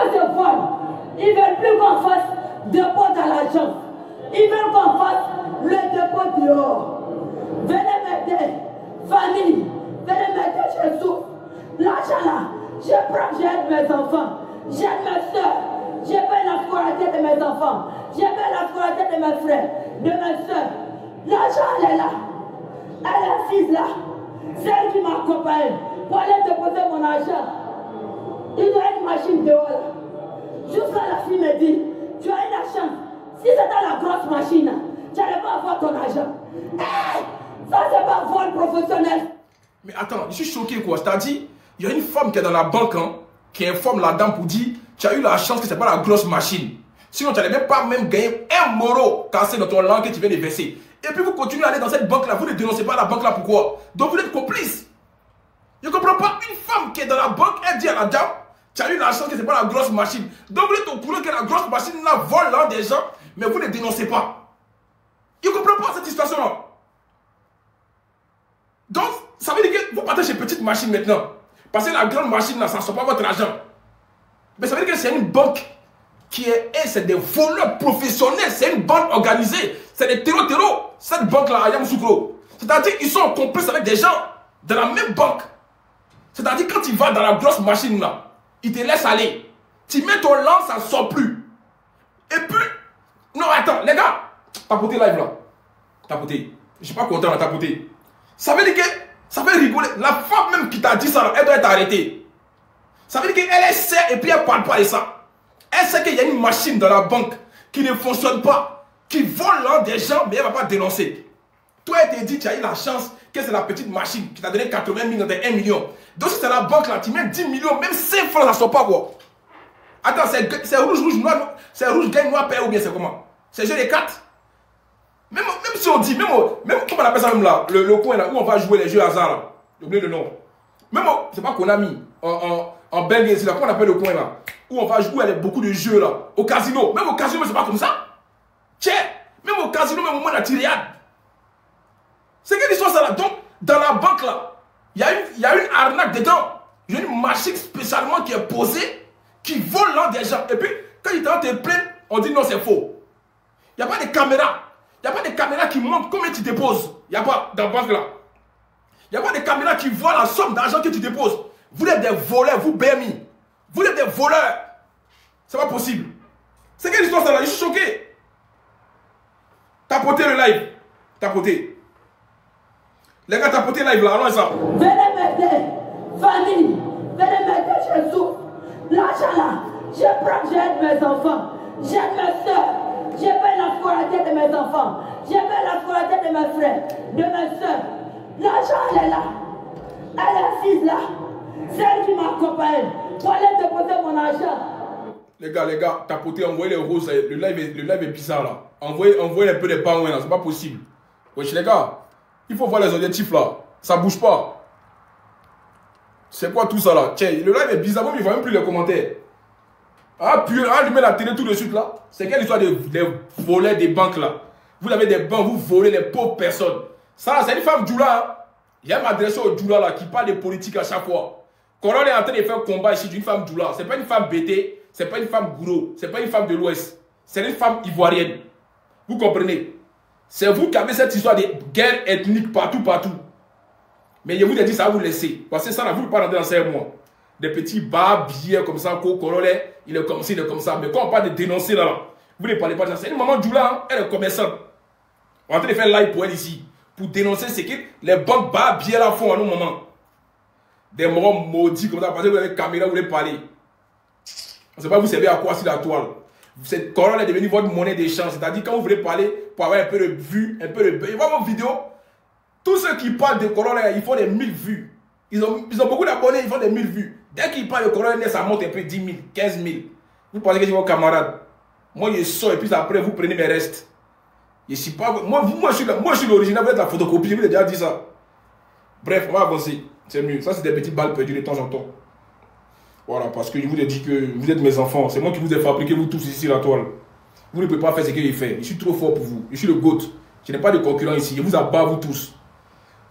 cause de vol, ils veulent plus qu'on fasse dépôt dans l'agence. Ils veulent qu'on fasse le dépôt dehors. Venez m'aider, famille, venez m'aider chez vous. L'argent là, j'aide mes enfants, j'aide mes soeurs, je paye la scolarité de mes enfants, je paye la scolarité de mes frères, de mes soeurs. L'argent elle est là, elle est assise là, celle qui m'accompagne pour aller déposer mon argent. Il y a une machine dehors là. Jusqu'à la fille me dit, tu as une chance. Si c'est dans la grosse machine, tu n'allais pas avoir ton argent. Hey, ça c'est pas vol professionnel. Mais attends, je suis choqué quoi. C'est-à-dire, il y a une femme qui est dans la banque, hein, qui informe la dame pour dire, tu as eu la chance que c'est pas la grosse machine. Sinon, tu n'allais même pas gagner un euro cassé dans ton langue que tu viens de verser. Et puis vous continuez à aller dans cette banque-là, vous ne dénoncez pas la banque-là, pourquoi? Donc vous êtes complice. Je ne comprends pas, une femme qui est dans la banque, elle dit à la dame, tu as eu la chance que ce n'est pas la grosse machine. Donc vous êtes au courant que la grosse machine là vole là des gens, mais vous ne dénoncez pas. Je ne comprends pas cette situation-là. Donc, ça veut dire que vous partez chez petite machine maintenant. Parce que la grande machine là, ça ne sort pas votre argent. Mais ça veut dire que c'est une banque qui est, c'est des voleurs professionnels, c'est une bande organisée, c'est des terreaux. Cette banque-là, à Yamoussoukro. C'est-à-dire qu'ils sont complices avec des gens de la même banque. C'est-à-dire quand tu vas dans la grosse machine là, ils te laissent aller. Tu mets ton lance, ça ne sort plus. Et puis, non attends, les gars, tapoter live là. Tapoter. Je ne suis pas content de tapoter. Ça veut dire que, ça fait rigoler. La femme même qui t'a dit ça, là, elle doit être arrêtée. Ça veut dire qu'elle sait et puis elle ne parle pas de ça. Elle sait qu'il y a une machine dans la banque qui ne fonctionne pas, qui vole là des gens, mais elle ne va pas dénoncer. Toi, elle te dit, tu as eu la chance que c'est la petite machine qui t'a donné 80 000 dans 1 million. Donc si c'est la banque là, tu mets 10 millions, même 5 francs, ça ne sort pas quoi. Attends, c'est rouge, noir, c'est rouge, gagne, noir, père ou bien c'est comment? C'est jeu des cartes. Même si on dit, même comment on appelle ça même là, le coin là, où on va jouer les jeux hasard là. J'ai oublié le nom. Même, c'est pas Konami, en Belgique, c'est là, comment on appelle le coin là, où on va jouer avec beaucoup de jeux là, au casino. Même au casino, c'est pas comme ça. Tiens, même au casino, même au moins la tirade. C'est quelle histoire ça là? Donc, dans la banque là, il y a une arnaque dedans. Il y a une machine spécialement qui est posée, qui vole là des gens. Et puis, quand ils te plaindre, on dit non, c'est faux. Il n'y a pas de caméra. Il n'y a pas de caméra qui montre combien tu déposes. Il n'y a pas dans la banque là. Il n'y a pas de caméra qui voit la somme d'argent que tu déposes. Vous êtes des voleurs, vous BMI. Vous êtes des voleurs. C'est pas possible. C'est quelle histoire ça là? Je suis choqué. Tapotez le live. Tapotez. Les gars, tapotez live là. Allons ensemble. Venez m'aider. Famille. Venez m'aider chez vous. L'argent là, j'aide mes enfants. J'aide mes soeurs. Je paye la scolarité de mes enfants. Je paye la scolarité de mes frères, de mes soeurs. L'argent, elle est là. Elle est assise là. Celle qui m'accompagne pour aller déposer mon argent. Les gars, tapotez, envoyez les roses. Le live est bizarre là. Envoyez un peu les pangouins là. C'est pas possible. Wesh les gars, il faut voir les objectifs là. Ça bouge pas. C'est quoi tout ça là? Tiens, le live est bizarre. Moi, il ne voit même plus les commentaires. Ah, puis allumez la télé tout de suite là. C'est quelle histoire des volets des banques là? Vous avez des banques, vous volez les pauvres personnes. Ça, c'est une femme Djoula. Hein? Il y a m'adresser au Djoula là qui parle de politique à chaque fois. Corona est en train de faire un combat ici d'une femme Djoula. C'est pas une femme BT, c'est pas une femme gourou, c'est pas une femme de l'Ouest. C'est une femme ivoirienne. Vous comprenez? C'est vous qui avez cette histoire de guerre ethnique partout. Mais je vous ai dit ça, vous laissez. Parce que ça, là, vous ne pouvez pas rentrer dans 5 mois. Des petits bas, billets comme ça, cololé, il est comme ça, il est comme ça. Mais quand on parle de dénoncer là, vous ne parlez pas de ça. C'est une maman Djoula, hein, elle est commerçante. On est en train de faire live pour elle ici. Pour dénoncer ce que les banques bas, billets là font à nos moments. Des morts maudits comme ça, parce que vous avez une caméra, vous voulez parler. On ne sait pas vous servir à quoi sur la toile. Cette colonne est devenue votre monnaie d'échange. C'est-à-dire quand vous voulez parler, pour avoir un peu de vues, un peu de... Ils voient vos vidéos. Tous ceux qui parlent de colonne, ils font des 1000 vues. Ils ont beaucoup d'abonnés, ils font des 1000 vues. Dès qu'ils parlent de colonne, ça monte un peu 10 000, 15 000. Vous pensez que c'est vos camarades. Moi, je sors et puis après, vous prenez mes restes. Je suis pas... Moi, je suis l'original, vous êtes la photocopie, je vous ai déjà dit ça. Bref, on va avancer. C'est mieux. Ça, c'est des petites balles perdues de temps en temps. Voilà, parce que je vous ai dit que vous êtes mes enfants. C'est moi qui vous ai fabriqué, vous tous ici, la toile. Vous ne pouvez pas faire ce que j'ai fait. Je suis trop fort pour vous. Je suis le GOAT. Je n'ai pas de concurrent ici. Je vous abats, vous tous.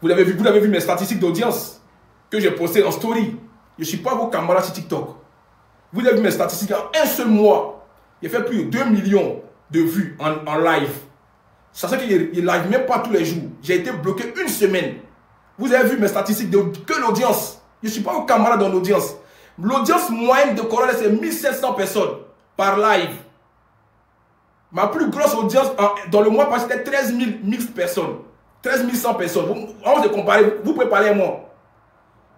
Vous avez vu mes statistiques d'audience que j'ai postées en story. Je ne suis pas vos camarades sur TikTok. Vous avez vu mes statistiques, en un seul mois, j'ai fait plus de 2 millions de vues en live. Sachant qu'il ne live même pas tous les jours. J'ai été bloqué une semaine. Vous avez vu mes statistiques que l'audience. Je ne suis pas au camarade dans l'audience. L'audience moyenne de Corolla, c'est 1700 personnes par live. Ma plus grosse audience dans le mois passé, c'était 13 000 personnes. 13 100 personnes. On va se comparer, vous pouvez parler à moi.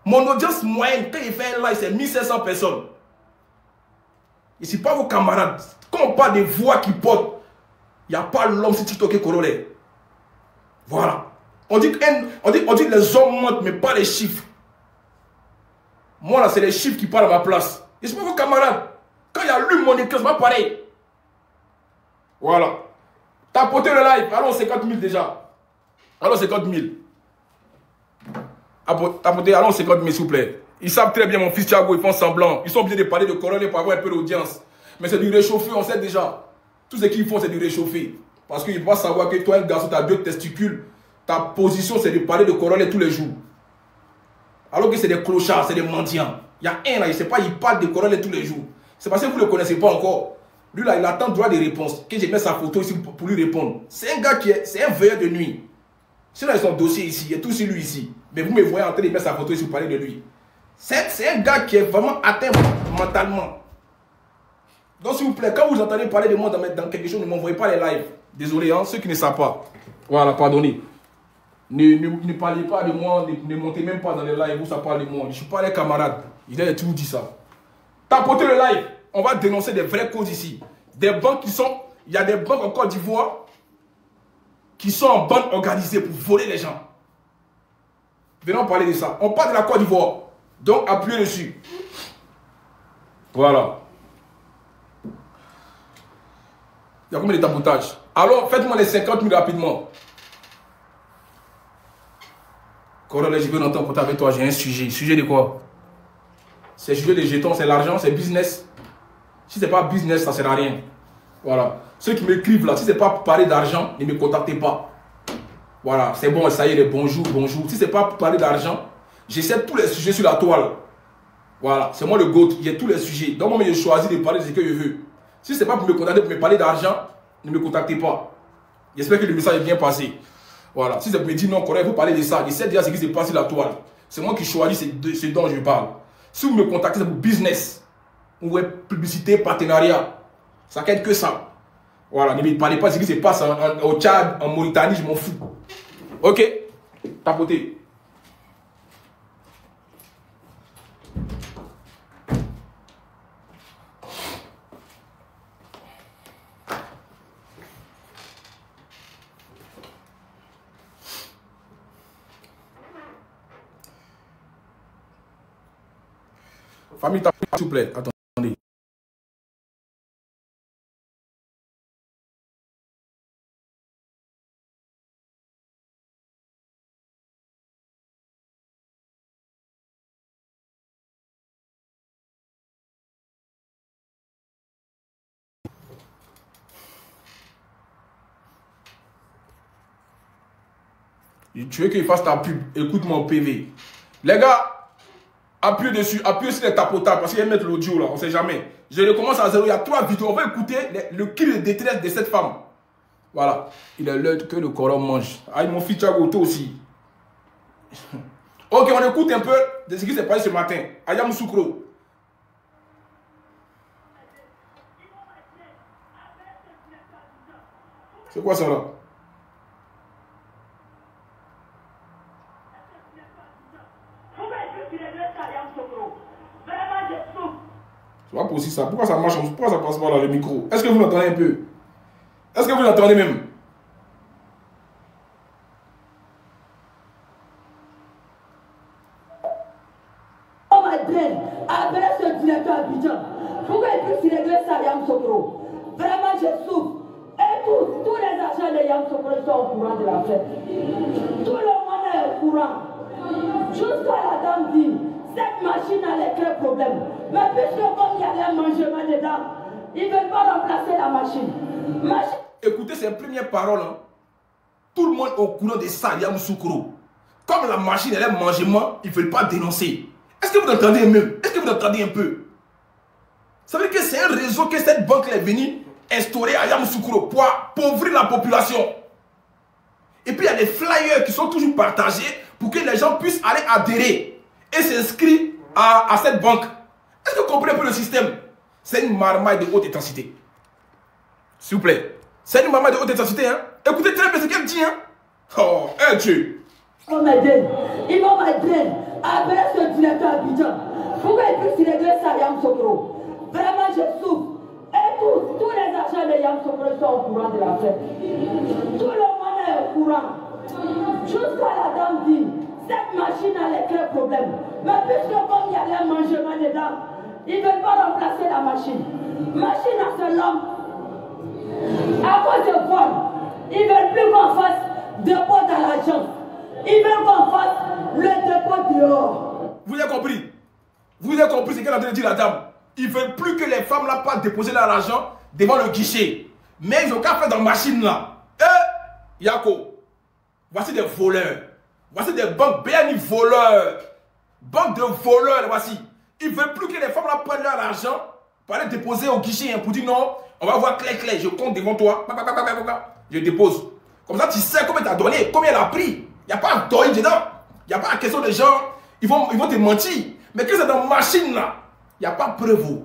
Mon audience moyenne, quand il fait un live, c'est 1700 personnes. Je ne suis pas vos camarades. Quand on parle des voix qui portent, il n'y a pas l'homme sur TikTok et Corolla. Voilà. On dit que les hommes mentent, mais pas les chiffres. Moi, là, c'est les chiffres qui parlent à ma place. Je ne suis pas vos camarades. Quand il y a lu mon écran, c'est pas pareil. Voilà. Tapotez le live. Allons 50 000 déjà. Allons 50 000. Tapotez, allons 50 000, s'il vous plaît. Ils savent très bien, mon fils Thiago, ils font semblant. Ils sont obligés de parler de Corolla pour avoir un peu d'audience. Mais c'est du réchauffé, on sait déjà. Tout ce qu'ils font, c'est du réchauffé. Parce qu'ils doivent savoir que toi, un garçon, tu as 2 testicules. Ta position, c'est de parler de Corolla tous les jours. Alors que c'est des clochards, c'est des mendiants. Il y a un là, il ne sait pas, il parle de Corolla tous les jours. C'est parce que vous ne le connaissez pas encore. Lui là, il attend droit des réponses. Que je mette sa photo ici pour lui répondre. C'est un gars c'est un veilleur de nuit. Sinon, il a son dossier ici, il y a tout sur lui ici. Mais vous me voyez en train de mettre sa photo ici pour parler de lui. C'est un gars qui est vraiment atteint mentalement. Donc, s'il vous plaît, quand vous entendez parler de moi dans quelque chose, ne m'envoyez pas les lives. Désolé, hein, ceux qui ne savent pas. Voilà, pardonnez. Ne parlez pas de moi, ne montez même pas dans les lives où ça parle de moi. Je ne suis pas les camarades. Il a toujours dit ça. Tapotez le live. On va dénoncer des vraies causes ici. Des banques qui sont... Il y a des banques en Côte d'Ivoire qui sont en bande organisée pour voler les gens. Venons parler de ça. On parle de la Côte d'Ivoire. Donc, appuyez dessus. Voilà. Il y a combien de tapotage? Alors, faites-moi les 50 000 rapidement. Corolla, je veux l'entendre avec toi. J'ai un sujet. Sujet de quoi? C'est sujet des jetons, c'est l'argent, c'est business. Si ce n'est pas business, ça ne sert à rien. Voilà. Ceux qui m'écrivent là, si ce n'est pas pour parler d'argent, ne me contactez pas. Voilà, c'est bon, ça y est, bonjour, bonjour. Si ce n'est pas pour parler d'argent, j'essaie tous les sujets sur la toile. Voilà, c'est moi le GOAT, j'ai tous les sujets. Donc moi, je choisis de parler de ce que je veux. Si ce n'est pas pour me contacter, pour me parler d'argent, ne me contactez pas. J'espère que le message est bien passé. Voilà, si c'est pour me dire non, correct, vous parlez de ça, j'essaie déjà ce qui se passe sur la toile. C'est moi qui choisis ce dont je parle. Si vous me contactez, c'est pour business. Ou publicité, partenariat. Ça n'aide que ça. Voilà, ne me parlez pas de ce qui se passe au Tchad, en Mauritanie, je m'en fous. Ok? Tapotez. Famille, s'il vous plaît, attendez. Tu veux qu'il fasse ta pub? Écoute mon PV. Les gars, appuyez dessus, appuyez sur les tapotages parce qu'il va mettre l'audio là, on ne sait jamais. Je recommence à zéro, il y a 3 vidéos. On va écouter le cri de détresse de cette femme. Voilà. Il est l'heure que le Coran mange. Aïe, mon fils Thiago, toi aussi. Ok, on écoute un peu de ce qui s'est passé ce matin. Ayam Soukro. C'est quoi ça là? C'est pas possible ça. Pourquoi ça marche? Pourquoi ça passe pas là le micro? Est-ce que vous l'entendez un peu? Est-ce que vous l'entendez même? On m'a dit, après ce directeur Abidjan, pourquoi il puisse régler ça à Yam Sokro? Vraiment, je souffre. Et tous les agents de Yam Sokro sont au courant de l'affaire. Tout le monde est au courant. Jusqu'à la dame dit, cette machine allait créer problème. Mais puisque comme il y avait un mangement dedans, ils ne veulent pas remplacer la machine. Écoutez ces premières paroles. Hein. Tout le monde est au courant de ça, Yam Soukro. Comme la machine elle est mangement, ils ne veulent pas dénoncer. Est-ce que vous entendez même? Est-ce que vous entendez un peu? Ça veut dire que c'est un réseau que cette banque est venue instaurer à Yamoussoukro pour appauvrir la population. Et puis il y a des flyers qui sont toujours partagés pour que les gens puissent aller adhérer et s'inscrire à cette banque. Est-ce que vous comprenez un peu le système? C'est une marmaille de haute intensité. S'il vous plaît. C'est une marmaille de haute intensité. Hein? Écoutez très bien ce qu'elle dit. Hein? Oh, un Dieu. Ils vont m'aider. Ils vont m'aider à appeler ce directeur Abidjan. Pour qu'il puisse régler ça à Yamoussoukro. Vraiment, je souffre. Et tous les agents de Yamoussoukro sont au courant de l'affaire. Tout le monde est au courant. Jusqu'à la dame dit, cette machine a les clés problèmes. Mais puisque comme il y a un mangement dedans, ils ne veulent pas remplacer la machine. Machine à ce l'homme. À cause de vol, ils ne veulent plus qu'on fasse dépôt dans l'agence. Ils veulent qu'on fasse le dépôt dehors. Vous avez compris? Vous avez compris ce qu'elle a dit la dame? Ils ne veulent plus que les femmes là pas déposer leur argent devant le guichet. Mais ils n'ont qu'à faire dans la machine là. Yako, voici des voleurs. Voici des banques BNI voleurs. Banque de voleurs, voici. Ils ne veulent plus que les femmes là prennent leur argent pour aller déposer au guichet. Pour dire non, on va voir clair, je compte devant toi. Je dépose. Comme ça, tu sais combien tu as donné, combien elle a pris. Il n'y a pas un toy dedans. Il n'y a pas la question des gens. Ils vont te mentir. Mais que c'est dans la machine là, il n'y a pas de preuve.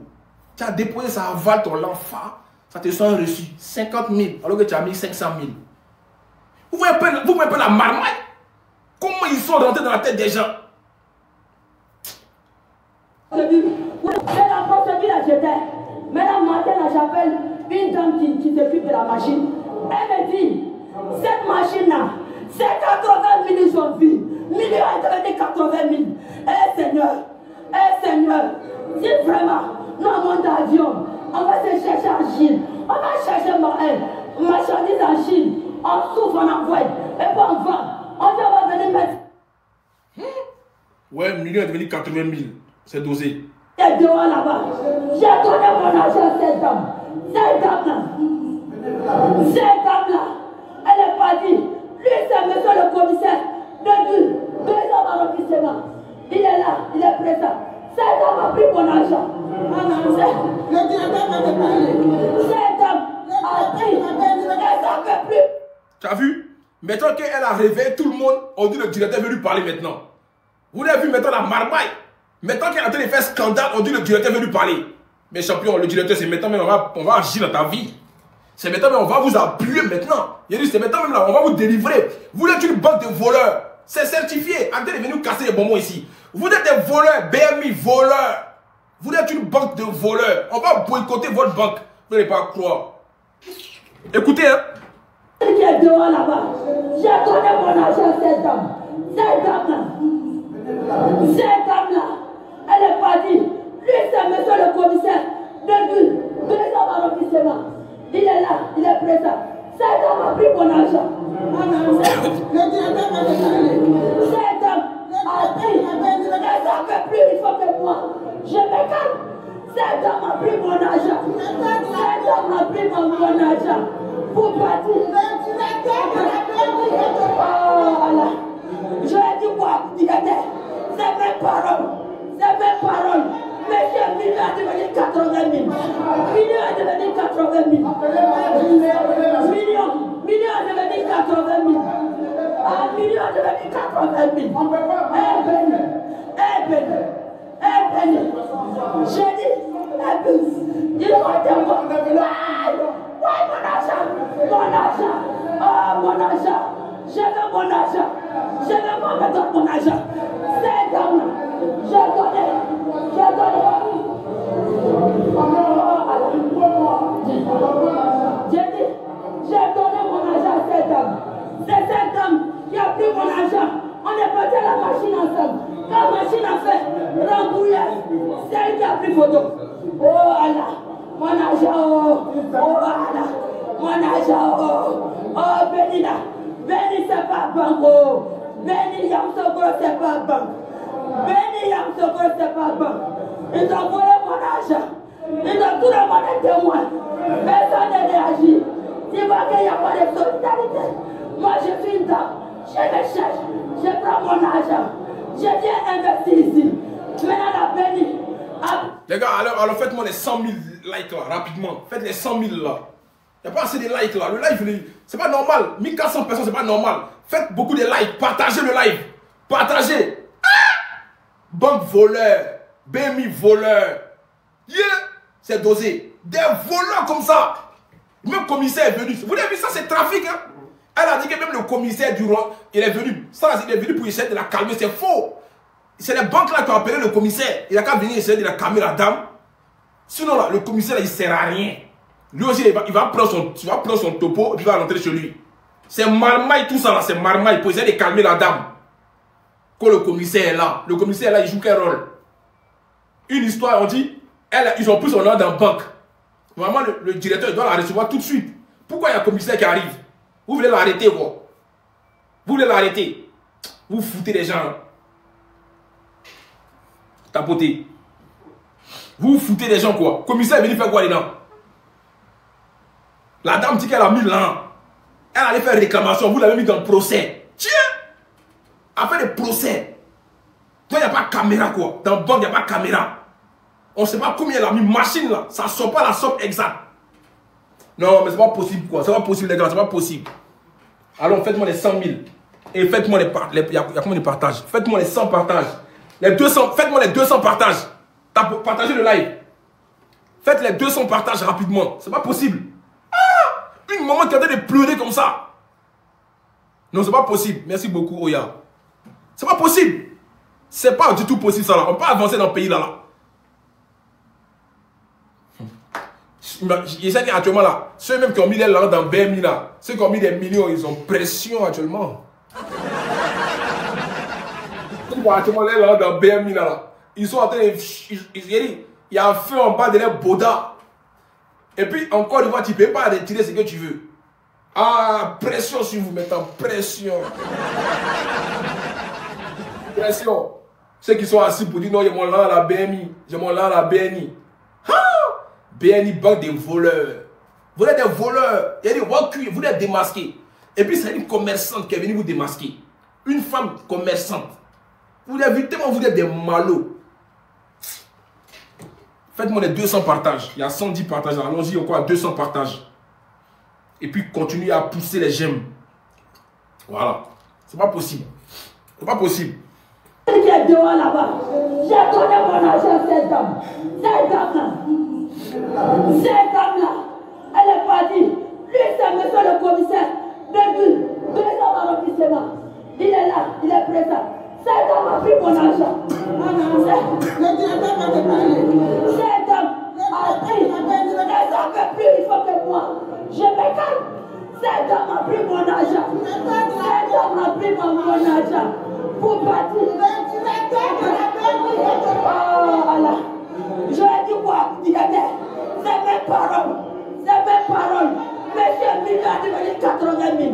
Tu as déposé, ça avale ton l'enfant. Ça te sent reçu 50 000 alors que tu as mis 500 000. Vous voyez un peu la marmaille? Comment ils sont rentrés dans la tête des gens? C'est la procédure à jeter. Mais la matin, j'appelle une dame qui s'occupe de la machine. Elle me dit, cette machine-là, c'est 80 000 ils ont vu. Millions, elle devait dire 80 000. Seigneur, si vraiment, nous avons d'avion, on va se chercher en Chine. On va chercher marchandises en Chine. On souffre, on envoie. Et puis on vend. On dit, on va venir mettre. Ouais, millions est devenu 80 000. C'est dosé. Et dehors là-bas, j'ai donné mon argent à cette dame. Cette dame-là, elle est partie. Lui, c'est monsieur le commissaire de 2 ans d'arrondissement. Il est là, il est présent. Cette dame a pris mon argent. Le directeur va te parler. Cette dame a pris. Elle s'en fait plus. Tu as vu? Maintenant qu'elle a réveillé tout le monde, on dit le directeur veut lui parler maintenant. Vous l'avez vu maintenant la marmaille? Maintenant qu'elle est en train de faire scandale, on dit le directeur veut lui parler. Mais champion, le directeur, c'est maintenant même, on va agir dans ta vie. C'est maintenant même, on va vous appuyer maintenant. Il a dit, c'est maintenant même là, on va vous délivrer. Vous êtes une banque de voleurs. C'est certifié. En train de venir nous casser les bonbons ici. Vous êtes des voleurs, BMI, voleurs. Vous êtes une banque de voleurs. On va boycotter votre banque. Vous n'allez pas croire. Écoutez, hein. Qui est dehors là-bas. J'ai donné mon argent à cette dame. Cette dame-là, elle est partie. Lui, c'est monsieur le commissaire de 2 ans d'arrondissement. Il est là, il est présent. Cette dame a pris mon argent. Le directeur va te parler. Cette dame a pris. Elle s'en fait plus, il faut que moi. Je me calme. Cette dame a pris mon argent. Cette dame a pris mon argent. Pour partir. Oh là. Je ai dit quoi, directeur? C'est mes paroles. C'est mes paroles. Monsieur Million a devenu 80 000. Million a devenu 80 000. Million a devenu 80 000. Ah, Million a devenu 80 000. Béni. J'ai dit, ils vont te voir. Ouais, mon argent. Oh, mon argent. Je veux mon argent. Je veux qu'on me donne mon argent. C'est comme j'ai donné. J'ai dit, j'ai donné mon argent à cette dame. C'est cette dame qui a pris mon argent. On est parti à la machine ensemble. Quand la machine a fait rembouillir, c'est elle qui a pris photo. Oh Allah, mon argent, oh Allah, mon argent, oh béni là. Béni c'est pas banque, oh. Béni Yamoussoukro c'est pas banque. Béni Yamoussoukro c'est pas banque. Ils ont volé mon argent. Ils ont tout le monde témoin. Personne ne réagit. Tu vois qu'il n'y a pas de solidarité. Moi je suis une dame. Je me cherche. Je prends mon argent. Je viens investir ici. Maintenant la béni. Les gars, alors faites-moi les 100 000 likes là, rapidement. Faites les 100 000 là. Il n'y a pas assez de likes là. Le live, c'est pas normal. 1400 personnes, c'est pas normal. Faites beaucoup de likes. Partagez le live. Partagez. Ah! Banque voleur. BMI voleur. Yeah! C'est dosé. Des voleurs comme ça. Même le commissaire est venu. Vous avez vu ça, c'est trafic. Hein? Elle a dit que même le commissaire du roi, il est venu. Ça, il est venu pour essayer de la calmer. C'est faux. C'est les banques là qui ont appelé le commissaire. Il a qu'à venir essayer de la calmer la dame. Sinon, là, le commissaire, là, il ne sert à rien. Lui aussi, il va prendre son topo et puis il va rentrer chez lui. C'est marmaille, tout ça là, c'est marmaille pour essayer de calmer la dame. Quand le commissaire est là, il joue quel rôle? Une histoire, on dit, ils ont pris son nom dans la banque. Normalement, le directeur doit la recevoir tout de suite. Pourquoi il y a un commissaire qui arrive? Vous voulez l'arrêter, quoi? Vous voulez l'arrêter? Vous foutez les gens. Hein? Tapoter. Vous foutez les gens, quoi? Le commissaire est venu faire quoi dedans? La dame dit qu'elle a mis l'an. Elle allait faire réclamation. Vous l'avez mis dans le procès. Tiens! Elle fait des procès. Donc il n'y a pas de caméra, quoi. Dans le banque, il n'y a pas de caméra. On ne sait pas combien elle a mis machine là. Ça ne sort pas la somme exacte. Non, mais c'est pas possible quoi. C'est pas possible les gars, c'est pas possible. Alors faites-moi les 100 000. Et faites-moi les partages. Il y a combien de partages? Faites-moi les 100 partages. Les 200, faites-moi les 200 partages. Partagez le live. Faites les 200 partages rapidement. C'est pas possible. Ah! Une maman qui a de pleurer comme ça. Non, c'est pas possible. Merci beaucoup, Oya. C'est pas possible. C'est pas du tout possible ça là. On peut avancer dans le pays là. Je sais qu'actuellement là, ceux même qui ont mis les langues dans BMI là, ceux qui ont mis des millions, ils ont pression actuellement. Ceux qui ont actuellement les langues dans BMI là, ils sont en train de... Il y a un feu en bas de leur boda. Et puis encore une fois, tu ne peux pas retirer ce que tu veux. Ah, pression sur vous maintenant, pression. Pression. Ceux qui sont assis pour dire non, j'ai mon langue à la BMI, j'ai mon langue à la BNI. BNI, banque des voleurs. Vous êtes des voleurs. Il y a des vous êtes démasqués. Et puis c'est une commerçante qui est venue vous démasquer. Une femme commerçante. Vous l'avez vu tellement vous êtes des malots. Faites-moi les 200 partages. Il y a 110 partages. Allons-y encore à 200 partages. Et puis continuez à pousser les j'aime. Voilà. C'est pas possible. C'est pas possible. Qui est dehors là-bas. J'ai donné mon argent à cette dame. Cette dame-là. Cette dame-là, elle est partie. Lui, c'est monsieur le commissaire. Depuis 2 ans d'arrondissement. Il est là, il est présent. Cette dame a pris mon argent. Le directeur va te parler. Cette dame a pris. Elle n'en fait plus, il faut que moi. Je me calme. Cette dame a pris mon argent. Cette dame a pris mon argent. Pour partir. Oh, voilà. Je vais dire quoi? C'est mes paroles. C'est mes paroles. Monsieur Million a devenu 80 000.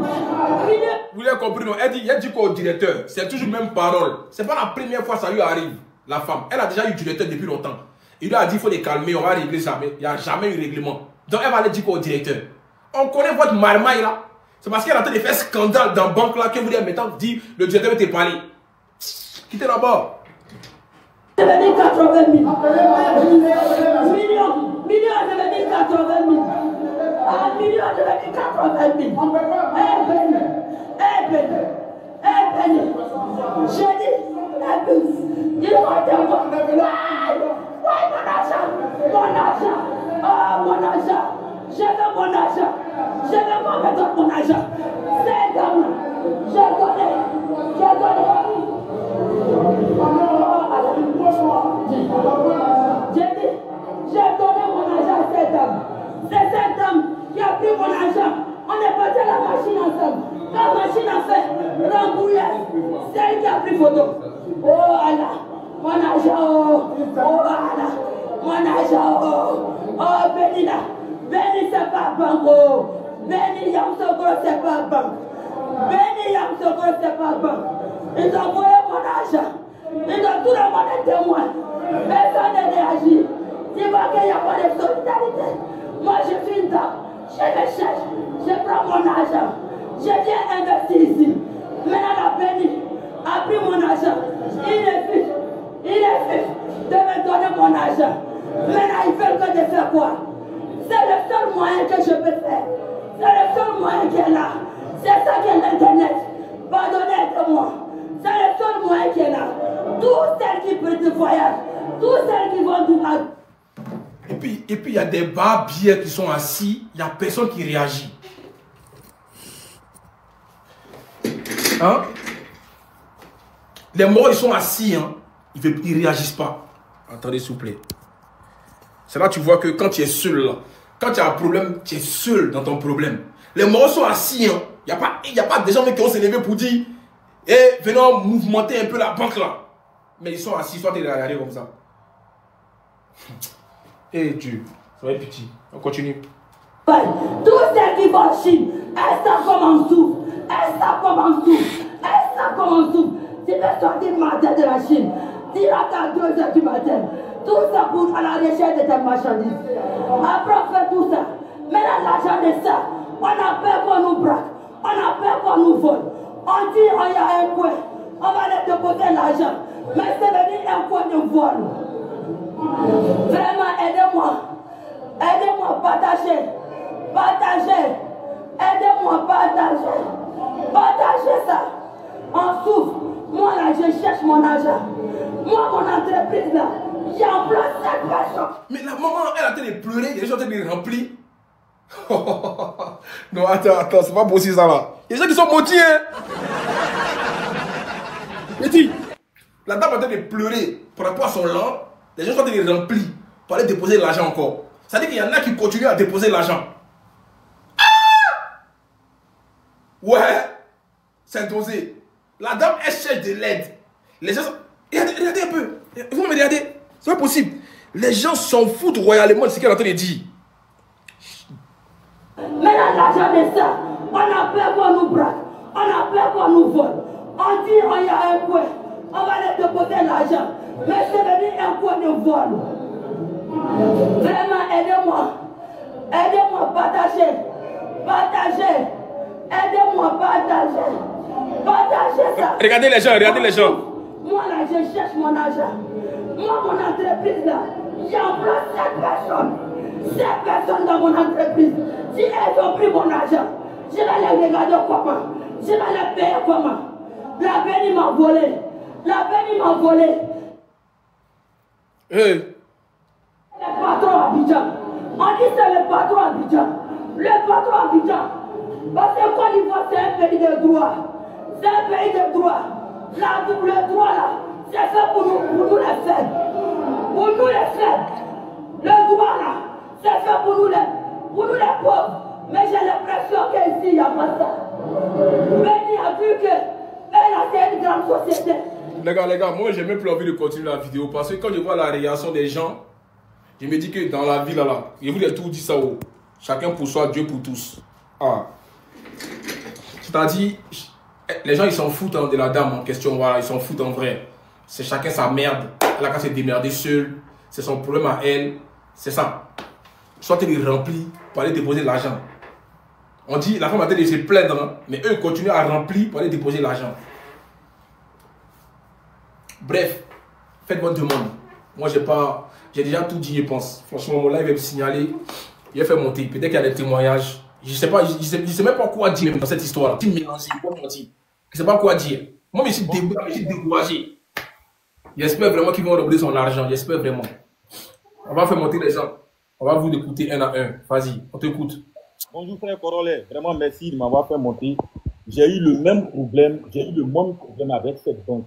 Vous l'avez compris, non? Elle dit quoi au directeur? C'est toujours même parole. C'est pas la première fois que ça lui arrive, la femme. Elle a déjà eu directeur depuis longtemps. Il lui a dit il faut les calmer, on va régler ça. Mais il n'y a jamais eu règlement. Donc elle va aller dire quoi au directeur? On connaît votre marmaille là. C'est parce qu'elle est en train de faire scandale dans la banque là que vous avez maintenant dit le directeur veut te parler. Quittez là-bas. C'est devenu 80 000. Million est devenu 80 000. Un million est devenu 80 000. J'ai dit, il faut te voir. Ouais, mon argent. Oh, mon argent. Je veux mon argent. Je veux moi me donner mon argent. C'est dame. J'ai donné. J'ai dit, j'ai donné mon argent à cette dame. C'est cette dame qui a pris mon argent. On est parti à la machine ensemble. La machine a fait rembouillir. C'est elle qui a pris photo. Oh Allah, mon argent. Oh Allah, mon argent. Oh béni là. Béni c'est pas banque. Béni Yamsogro c'est pas banque. Béni Yamsogro c'est pas banque. Ils ont volé mon argent. Ils ont tout demandé témoin. Personne n'a réagi. Tu vois qu'il n'y a pas de solidarité. Moi, je suis une dame. Je me cherche. Je prends mon argent. Je viens investir ici. Maintenant, la béni a pris mon argent. Il refuse de me donner mon argent. ils veulent que je fasse quoi? C'est le seul moyen que je peux faire. C'est le seul moyen qui est là. C'est ça qui est l'Internet. Pardonnez-moi. C'est le seul moyen qui est là. Tous celles qui peuvent voyager, tous celles qui vont tout à... Et puis il y a des barbiers qui sont assis, il n'y a personne qui réagit. Hein? Les morts, ils sont assis, hein? Ils ne réagissent pas. Attendez, s'il vous plaît. C'est là que tu vois que quand tu es seul, là, quand tu as un problème, tu es seul dans ton problème. Les morts sont assis, hein? Il n'y a pas des gens qui vont s'élever pour dire eh, venons mouvementer un peu la banque là. Mais ils sont assis, soit ils regardent comme ça. Eh Dieu, ça va être petit. On continue. Tous celles qui vont en Chine, elles savent comment on souffre. Elles savent comment on souffre. Elles savent comment on souffre. Tu peux sortir le matin de la Chine. Tu attends 2 h du matin. Tout ça pour à la recherche de tes marchandises. Après on fait tout ça. Maintenant l'argent de ça, on a peur qu'on nous braque. On a peur qu'on nous vole. On dit on y a un coin. On va aller déposer l'argent. Mais c'est venu un coin de vol. Vraiment aidez-moi. Aidez-moi, partagez. Partagez. Aidez-moi, partagez. Partagez ça. On souffre. Moi là, je cherche mon argent. Moi, mon entreprise là, j'emploie 7 personnes. Mais la maman, elle est en train de pleurer, les gens sont en train de remplir. Non, attends, c'est pas possible ça là. Il y a des gens qui sont maudits, hein. Mais dis, la dame est en train de pleurer par rapport à son lent. Les gens sont en train de remplir pour aller déposer l'argent encore. Ça veut dire qu'il y en a qui continuent à déposer l'argent. Ah! Ouais, c'est dosé. La dame, elle cherche de l'aide. Les gens sont... Regardez un peu. Vous me regardez. C'est pas possible. Les gens s'en foutent royalement de ce qu'elle est en train de dire. Maintenant, l'argent de ça, on a peur qu'on nous braque. On a peur qu'on nous vole. On dit on y a un coin. On va aller déposer l'argent. Mais c'est venu un coin de vol. Vraiment, aidez-moi. Aidez-moi, partagez. Partagez. Aidez-moi, partagez. Partagez ça. Regardez les gens, regardez les gens. Moi là, je cherche mon argent. Moi, mon entreprise là, j'emploie 7 personnes. 7 personnes dans mon entreprise. Si elles ont pris mon argent, je vais les regarder comment. Je vais les payer comment. La peine, il m'a volé. La peine, il m'a volé. Hey. Le patron Abidjan. On dit c'est le patron Abidjan. Le patron Abidjan. Parce que Côte d'Ivoire, c'est un pays de droit. C'est un pays de droit. Le droit là, c'est fait pour nous les faibles. Pour nous les faibles. Le droit là, c'est fait pour nous les pauvres. Mais j'ai l'impression qu'ici, il n'y a pas ça. Mais il a vu que là, c'est une grande société. Les gars, moi j'ai même plus envie de continuer la vidéo parce que quand je vois la réaction des gens, je me dis que dans la vie là, je vous ai tout dit ça. Oh. Chacun pour soi, Dieu pour tous. Ah. C'est-à-dire, les gens ils s'en foutent hein, de la dame en question, voilà, ils s'en foutent en vrai. C'est chacun sa merde. Elle a qu'à se démerder seule. C'est son problème à elle. C'est ça. Soit elle remplit pour aller déposer l'argent. On dit, la femme a été de se plaindre, hein, mais eux continuent à remplir pour aller déposer l'argent. Bref, faites votre demande. Moi, j'ai déjà tout dit, je pense. Franchement, mon live va me signaler. Il va faire monter. Peut-être qu'il y a des témoignages. Je ne sais pas, je sais même pas quoi dire dans cette histoire-là. Je ne sais pas quoi dire. Moi, je suis découragé. J'espère vraiment qu'ils vont rembourser son argent. J'espère vraiment. On va faire monter les gens. On va vous écouter un à un. Vas-y, on t'écoute. Bonjour frère Corolet, vraiment merci de m'avoir fait monter. J'ai eu le même problème, avec cette banque.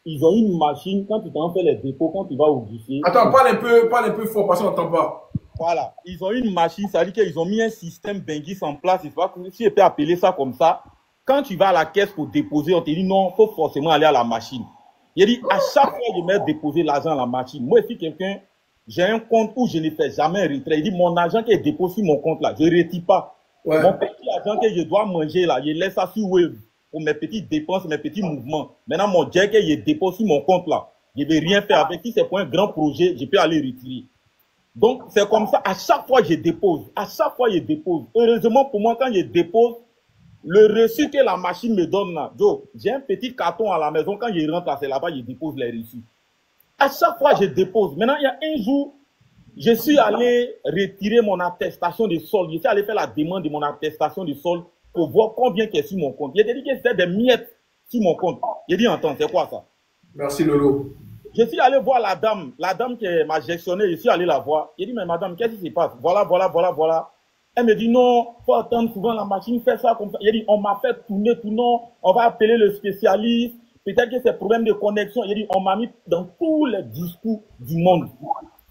Ils ont une machine, quand tu t'en fais les dépôts, quand tu vas au guichet... Attends, parle un peu fort parce qu'on n'entend pas. Voilà, ils ont une machine, ça veut dire qu'ils ont mis un système Bengis en place, si je peux appeler ça comme ça. Quand tu vas à la caisse pour déposer, on te dit non, il faut forcément aller à la machine. Il dit, à chaque fois que je mets déposer l'argent à la machine, moi si quelqu'un... J'ai un compte où je ne fais jamais un retrait. Il dit, mon argent qui est déposé sur mon compte là, je ne retire pas. Ouais. Mon petit argent que je dois manger là, je laisse ça sur Wave pour mes petites dépenses, mes petits mouvements. Maintenant, mon jet que je dépose sur mon compte là, je ne vais rien faire avec. Si c'est pour un grand projet, je peux aller retirer. Donc, c'est comme ça. À chaque fois, je dépose. À chaque fois, je dépose. Heureusement pour moi, quand je dépose, le reçu que la machine me donne là, j'ai un petit carton à la maison. Quand je rentre là, c'est là-bas, je dépose les reçus. À chaque fois, je dépose. Maintenant, il y a un jour, Je suis allé retirer mon attestation de solde. Je suis allé faire la demande de mon attestation de solde pour voir combien qui est sur mon compte. Il a dit que c'était des miettes sur mon compte. Il a dit, attends, c'est quoi ça? Merci Lolo. Je suis allé voir la dame qui m'a gestionné, je suis allé la voir. Il dit, mais madame, qu'est-ce qui se passe? Voilà. Elle me dit, non, faut attendre souvent la machine, fait ça comme ça. Il dit, on m'a fait tourner, on va appeler le spécialiste. Peut-être que c'est problème de connexion. Il dit, on m'a mis dans tous les discours du monde.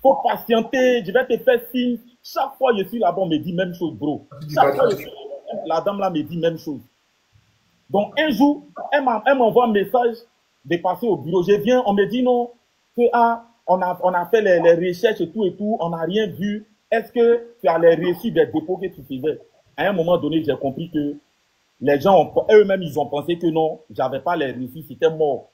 Faut patienter, je vais te faire signe. Chaque fois je suis là-bas, on me dit même chose, bro. Chaque fois je suis là, la dame là me dit même chose. Donc un jour, elle m'envoie un message de passer au bureau. Je viens, on me dit non, que on a fait les recherches et tout, on n'a rien vu. Est-ce que tu as les reçus des dépôts que tu faisais? À un moment donné, j'ai compris que les gens, eux-mêmes, ils ont pensé que non, j'avais pas les reçus, c'était mort.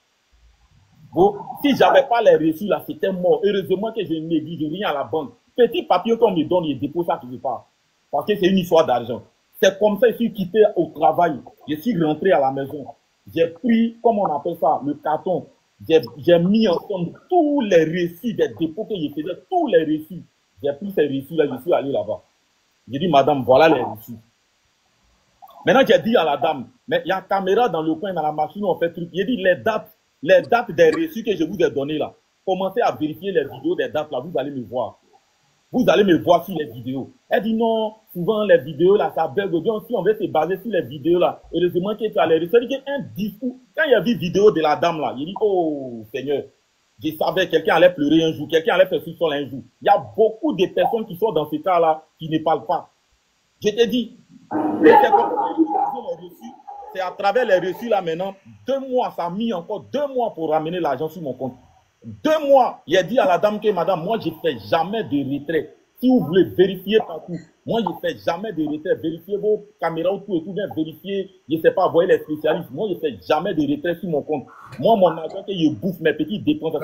Bon, si j'avais pas les reçus là, c'était mort. Heureusement que je néglige rien à la banque. Petit papier qu'on me donne, je dépose ça quelque part. Parce que c'est une histoire d'argent. C'est comme ça que je suis quitté au travail. Je suis rentré à la maison. J'ai pris, comment on appelle ça, le carton. J'ai mis ensemble tous les reçus des dépôts que je faisais, tous les reçus. J'ai pris ces reçus là, je suis allé là-bas. J'ai dit, madame, voilà les reçus. Maintenant, j'ai dit à la dame, mais il y a caméra dans le coin, dans la machine, on fait truc. J'ai dit, les dates des reçus que je vous ai donnés là, commencez à vérifier les vidéos des dates là, vous allez me voir. Vous allez me voir sur les vidéos. Elle dit non, souvent les vidéos là, ça bug. Donc si on veut se baser sur les vidéos là, heureusement que tu as les reçus. C'est-à-dire qu'un discours, quand il y a vu vidéo de la dame là, il dit, oh Seigneur, je savais quelqu'un allait pleurer un jour, quelqu'un allait faire ce sol un jour. Il y a beaucoup de personnes qui sont dans ce cas là, qui ne parlent pas. Je te dis, c'est à travers les reçus là maintenant, 2 mois, ça a mis encore 2 mois pour ramener l'argent sur mon compte. 2 mois, il a dit à la dame que madame, moi je ne fais jamais de retrait. Si vous voulez vérifier partout, moi je ne fais jamais de retrait. Vérifiez vos caméras ou tout et tout, bien vérifier, je ne sais pas, voyez les spécialistes. Moi je ne fais jamais de retrait sur mon compte. Moi, mon argent que je bouffe mes petites dépenses,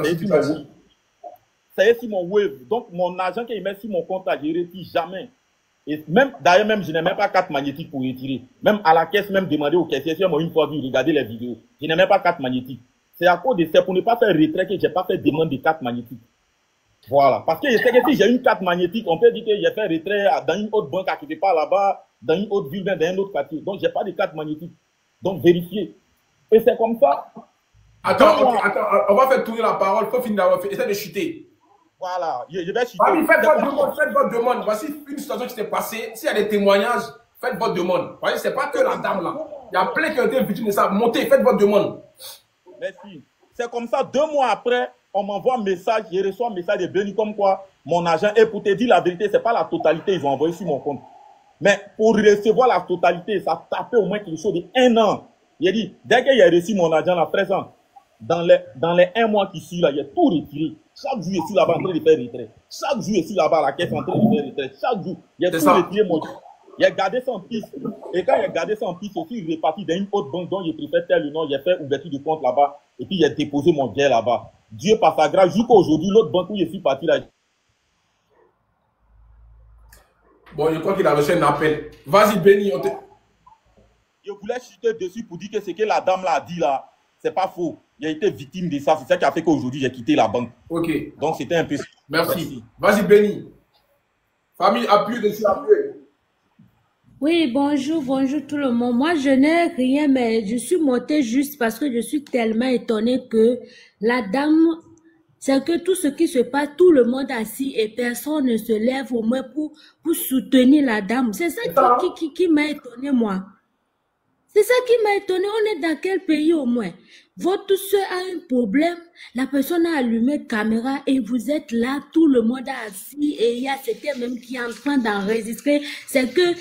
c'est sur mon wave. Donc mon argent que je mets sur mon compte là, je ne retire jamais. Et même, d'ailleurs, même, je n'ai même pas carte magnétique pour retirer. Même à la caisse, même demander au caissier, si moi une fois vu, regarder les vidéos. Je n'ai même pas carte magnétique. C'est à cause de ça, pour ne pas faire retrait que j'ai pas fait demande de carte magnétique. Voilà. Parce que je sais que si j'ai une carte magnétique, on peut dire que j'ai fait retrait dans une autre banque à quelque part là-bas, dans une autre ville, dans un autre quartier. Donc, j'ai pas de carte magnétique. Donc, vérifiez. Et c'est comme ça. Attends, on va faire tourner la parole. Faut finir d'avoir fait. Essaye de chuter. Voilà, je vais chuter. Faites votre demande. Voici une situation qui s'est passée. S'il y a des témoignages, faites votre demande. Vous voyez, c'est pas que la dame là. Il y a plein qui ont été victimes de ça. Montez, faites votre demande. Merci. C'est comme ça, 2 mois après, on m'envoie un message, je reçois un message de Benny comme quoi mon agent, et pour te dire la vérité, c'est pas la totalité, ils ont envoyé sur mon compte. Mais pour recevoir la totalité, ça tapait au moins quelque chose de 1 an. Il a dit, dès qu'il a reçu mon agent là, présent, dans les 1 mois qui suit là, il a tout retiré. Chaque jour, je suis là-bas en train de faire retrait. Chaque jour, je suis là-bas à la caisse en train de faire retrait. Chaque jour, il a tout retiré mon. Il a gardé ça en piste. Et quand il a gardé ça en piste, aussi, il est reparti dans une autre banque dont il préfère tel le nom. Il a fait ouverture de compte là-bas. Et puis, il a déposé mon bien là-bas. Dieu, par sa grâce, jusqu'à aujourd'hui, l'autre banque où je suis parti là. Bon, je crois qu'il a reçu un appel. Vas-y, Benny. Je voulais chuter dessus pour dire que ce que la dame là a dit là, c'est pas faux. Il a été victime de ça. C'est ça qui a fait qu'aujourd'hui, j'ai quitté la banque. Ok. Donc, c'était un peu. Merci. Vas-y, Benny. Famille, appuie dessus, appuie. Oui, bonjour tout le monde. Moi, je n'ai rien, mais je suis montée juste parce que je suis tellement étonnée que la dame, c'est que tout ce qui se passe, tout le monde assis et personne ne se lève au moins pour soutenir la dame. C'est ça qui m'a étonnée, moi. C'est ça qui m'a étonnée. On est dans quel pays au moins? Votre soeur a un problème, la personne a allumé la caméra et vous êtes là, tout le monde a assis et il y a quelqu'un même qui est en train d'enregistrer. C'est que,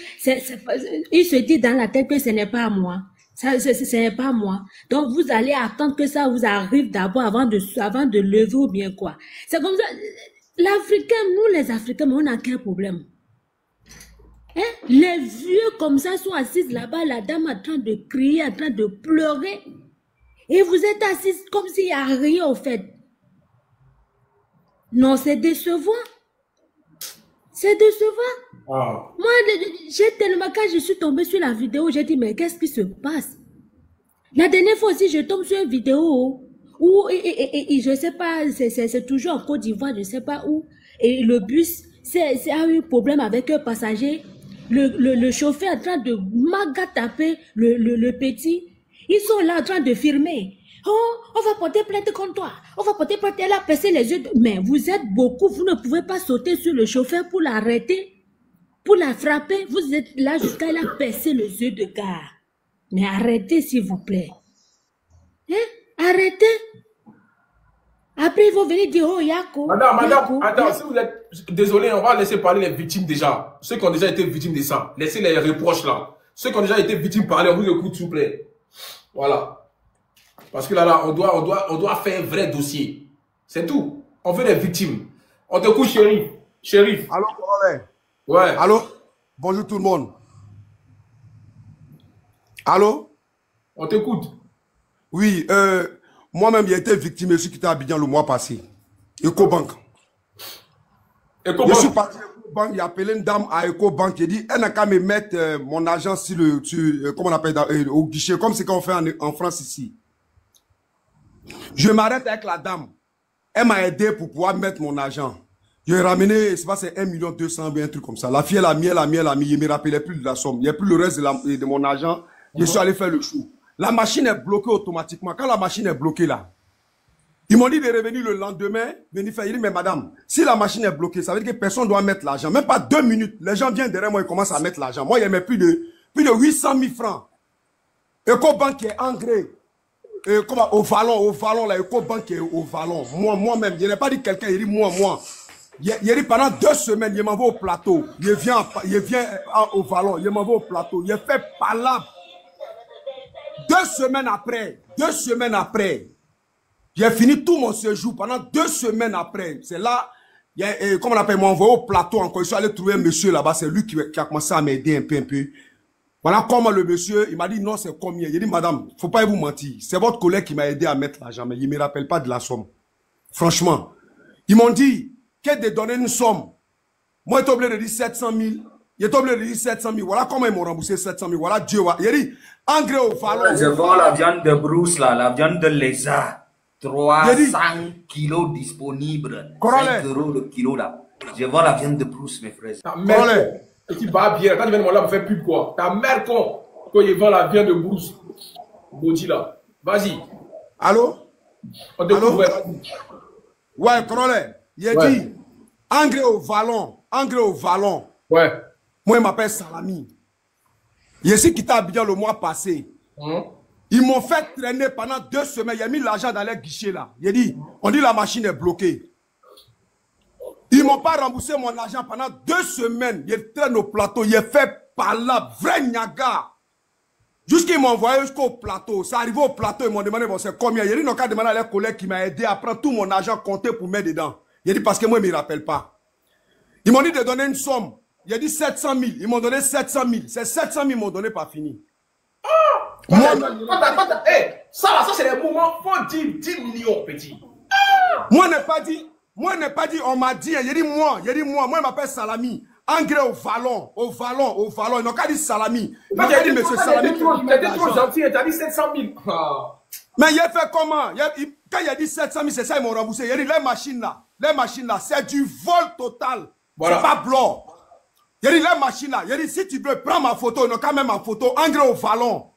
il se dit dans la tête que ce n'est pas moi. Ce n'est pas moi. Donc vous allez attendre que ça vous arrive d'abord avant de lever ou bien quoi. C'est comme ça. L'Africain, nous les Africains, on n'a qu'un problème. Hein? Les vieux comme ça sont assis là-bas, la dame en train de crier, en train de pleurer. Et vous êtes assis comme s'il n'y a rien au fait. Non, c'est décevant. C'est décevant. Ah. Moi, j'ai tellement, quand je suis tombée sur la vidéo, j'ai dit, mais qu'est-ce qui se passe? La dernière fois aussi, je tombe sur une vidéo où je ne sais pas, c'est toujours en Côte d'Ivoire, je ne sais pas où. et le bus a eu un problème avec un passager. Le chauffeur est en train de taper le petit. Ils sont là en train de filmer. Oh, on va porter plainte contre toi. On va porter plainte. Elle a percé les yeux. Mais vous êtes beaucoup. Vous ne pouvez pas sauter sur le chauffeur pour l'arrêter, pour la frapper. Vous êtes là jusqu'à elle a percé les yeux de gars. Mais arrêtez, s'il vous plaît. Hein? Arrêtez. Après, ils vont venir dire, oh, Yako. Madame, attends, si vous êtes désolé, on va laisser parler les victimes déjà. Ceux qui ont déjà été victimes de ça. Laissez les reproches là. Ceux qui ont déjà été victimes, parlez, on vous écoute, s'il vous plaît. Voilà. Parce que là, on doit faire un vrai dossier. C'est tout. On veut les victimes. On te couche, Shérif. Allô, Colonel. Ouais. Allô? Bonjour tout le monde. Allô? On t'écoute. Oui, moi-même, j'ai été victime de ce qui était à Abidjan le mois passé. Ecobank. Je suis parti à Ecobank, il a appelé une dame à Ecobank, il dit, elle n'a qu'à me mettre mon argent sur comment on appelle, au guichet, comme c'est qu'on fait en France ici. Je m'arrête avec la dame. Elle m'a aidé pour pouvoir mettre mon argent. Je l'ai ramené, c'est 1 200 000, un truc comme ça. La fille, elle a mis. Je ne me rappelais plus de la somme. Il n'y a plus le reste de mon argent. Je suis allé faire le show. La machine est bloquée automatiquement. Quand la machine est bloquée là, ils m'ont dit de revenir le lendemain, venir faire. Il dit, mais madame, si la machine est bloquée, ça veut dire que personne ne doit mettre l'argent. Même pas 2 minutes. Les gens viennent derrière moi et commencent à mettre l'argent. Moi, il y avait plus de 800 000 francs. Ecobank est engrais. Au vallon, là, Ecobank est au vallon. Moi-même, je n'ai pas dit quelqu'un, il dit moi. Il dit pendant 2 semaines, il m'envoie au plateau. Il vient au vallon, il m'envoie au plateau. Il fait palabre. 2 semaines après, j'ai fini tout mon séjour. Pendant 2 semaines après, c'est là, comment on appelle, il m'a envoyé au plateau encore. Je suis allé trouver un monsieur là-bas, c'est lui qui a commencé à m'aider un peu. Voilà comment le monsieur, il m'a dit non, c'est combien. Il dit, madame, faut pas vous mentir. C'est votre collègue qui m'a aidé à mettre l'argent, mais il me rappelle pas de la somme. Franchement. Ils m'ont dit, qu'est-ce de donner une somme. Moi, j'étais obligé de dire 700 000. Il est obligé de dire 700 000. Voilà comment ils m'ont remboursé 700 000. Voilà Dieu. Il a dit, engrais au vallon. Je vends la viande de brousse là, la viande de lézard. 300 kilos disponibles. 5 € le kilo là. Je vends la viande de brousse, mes frères. Et tu vas bien, quand tu viens de moi là, me faire pub quoi. Ta mère con, quand il vend la viande de brousse. Body là. Vas-y. Allô? Allô? Ouais, Colonel. Il a dit, engrais au vallon. Ouais. Moi, il m'appelle Salami. Il est quitté Abidjan le mois passé. Ils m'ont fait traîner pendant 2 semaines. Il a mis l'argent dans les guichets là. Il a dit, on dit la machine est bloquée. Ils m'ont pas remboursé mon argent pendant 2 semaines. Ils traînent au plateau. Ils fait palabre, vrai niaga. Jusqu'ils m'ont envoyé jusqu'au plateau. Ça arrivé au plateau, ils m'ont demandé, bon, c'est combien? Il a dit, non, qu'à demander à leur collègue qui m'a aidé à prendre tout mon argent compté pour mettre dedans. Il a dit, parce que moi, je ne me rappelle pas. Ils m'ont dit de donner une somme. Il a dit 700 000. Ils m'ont donné 700 000. C'est 700 000 ils m'ont donné, pas fini. Ça c'est les moments, faut 10 millions, petit. Moi, je n'ai pas dit, on m'a dit, il a dit moi, il m'appelle Salami. Engrais au vallon. Ils n'ont qu'à dire Salami. Il m'a dit, monsieur Salami. Tu étais trop gentil, tu as dit 700 000. Mais il a fait comment? Quand il a dit 700 000, c'est ça, ils m'ont remboursé. Il a dit, les machines là, c'est du vol total. Voilà. C'est pas blanc. Il a dit, les machines là, il a dit, si tu veux, prends ma photo, ils n'ont qu'à même ma photo, engrais au vallon.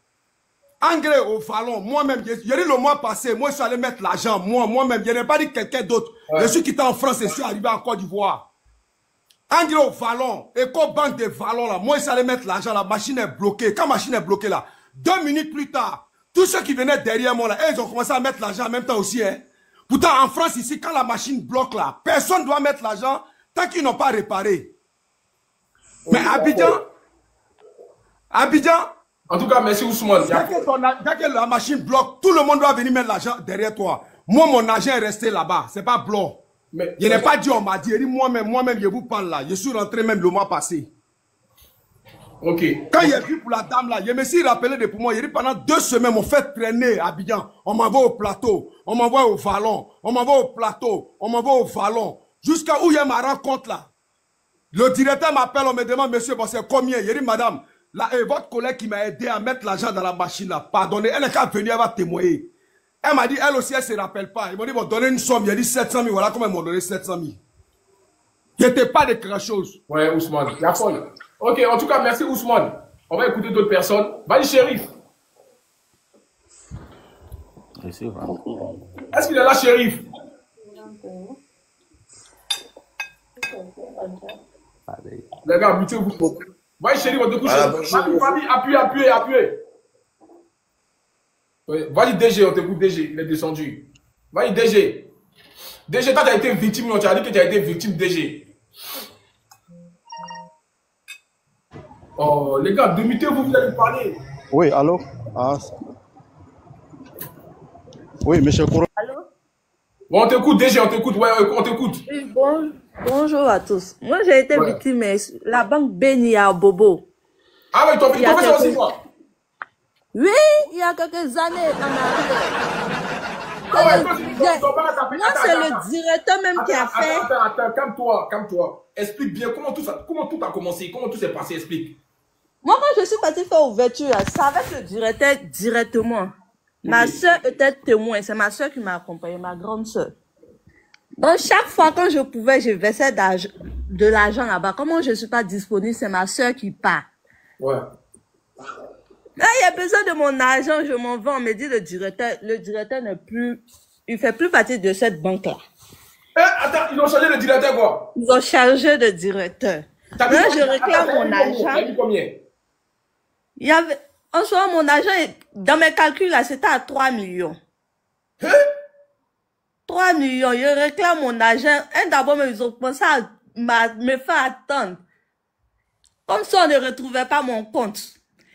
Moi-même, il a dit le mois passé, moi je suis allé mettre l'argent, moi-même, je n'ai pas dit quelqu'un d'autre. Je suis quitté en France et je suis arrivé en Côte d'Ivoire. Engrais au vallon, Ecobank des vallons là, moi je suis allé mettre l'argent, la machine est bloquée. Quand la machine est bloquée là, 2 minutes plus tard, tous ceux qui venaient derrière moi là, ils ont commencé à mettre l'argent en même temps aussi. Hein. Pourtant en France ici, quand la machine bloque là, personne ne doit mettre l'argent tant qu'ils n'ont pas réparé. Mais Abidjan, en tout cas, merci Ousmane. Dès que la machine bloque, tout le monde doit venir mettre l'argent derrière toi. Moi, mon argent est resté là-bas. C'est pas blanc. Je n'ai pas dit, on m'a dit. Il dit, moi-même, je vous parle là. Je suis rentré même le mois passé. Ok. Quand il est vu pour la dame là, je me suis rappelé de pour moi. Il dit, pendant 2 semaines, on fait traîner à Abidjan. On m'envoie au plateau. On m'envoie au vallon. On m'envoie au plateau. On m'envoie au vallon. Jusqu'à où il y a ma rencontre là. Le directeur m'appelle, on me demande, monsieur, bon, c'est combien? Il dit, madame, là, votre collègue qui m'a aidé à mettre l'argent dans la machine là, pardonnez, elle est qu'à venir, elle va témoigner. Elle m'a dit, elle aussi, elle ne se rappelle pas. Ils m'ont dit, bon, donnez une somme. Il a dit 700 000, voilà comment ils m'ont donné 700 000. Je te parle de quelque chose. Ouais, Ousmane. La folle. Ok, en tout cas, merci Ousmane. On va écouter d'autres personnes. Vas-y, Shérif. Est-ce qu'il est là, Shérif? Les gars, habituez-vous beaucoup. Vas-y, Shérif, on te couche. Vas-y, appuyez. Ouais, vas-y, DG, on t'écoute, DG. Il est descendu. Vas-y, DG. DG, toi, tu as été victime, non? Tu as dit que tu as été victime, DG. Oh, les gars, démutez-vous, vous allez parler. Oui, allô? Ah. Oui, monsieur Kouro. Allô? Bon, on t'écoute, DG, on t'écoute. Ouais, on t'écoute. Oui, bonjour à tous. Moi, j'ai été victime, mais la banque Béni à Bobo. Ah ouais, tu as fait ça aussi, toi? Oui, il y a quelques années en arrière. Ah ouais, Moi, c'est le directeur même qui a fait. Attends, calme-toi. Explique bien comment tout a commencé, comment tout s'est passé, explique. Moi, quand je suis partie faire ouverture, c'est avec le directeur directement. Ma soeur était témoin, c'est ma soeur qui m'a accompagnée, ma grande soeur. Donc, chaque fois quand je pouvais, je versais de l'argent là-bas. Comment je ne suis pas disponible, c'est ma soeur qui part. Ouais. Là, il y a besoin de mon argent, je m'en vais, on me dit le directeur n'est plus, il fait plus partie de cette banque-là. Attends, ils ont changé de directeur quoi? Ils ont changé de directeur. Là, je réclame mon argent. Il y a combien? Il y avait, en ce moment, mon argent, dans mes calculs, là, c'était à 3 millions. 3 millions, je réclame mon argent. D'abord, ils ont commencé à me faire attendre. Comme ça, on ne retrouvait pas mon compte.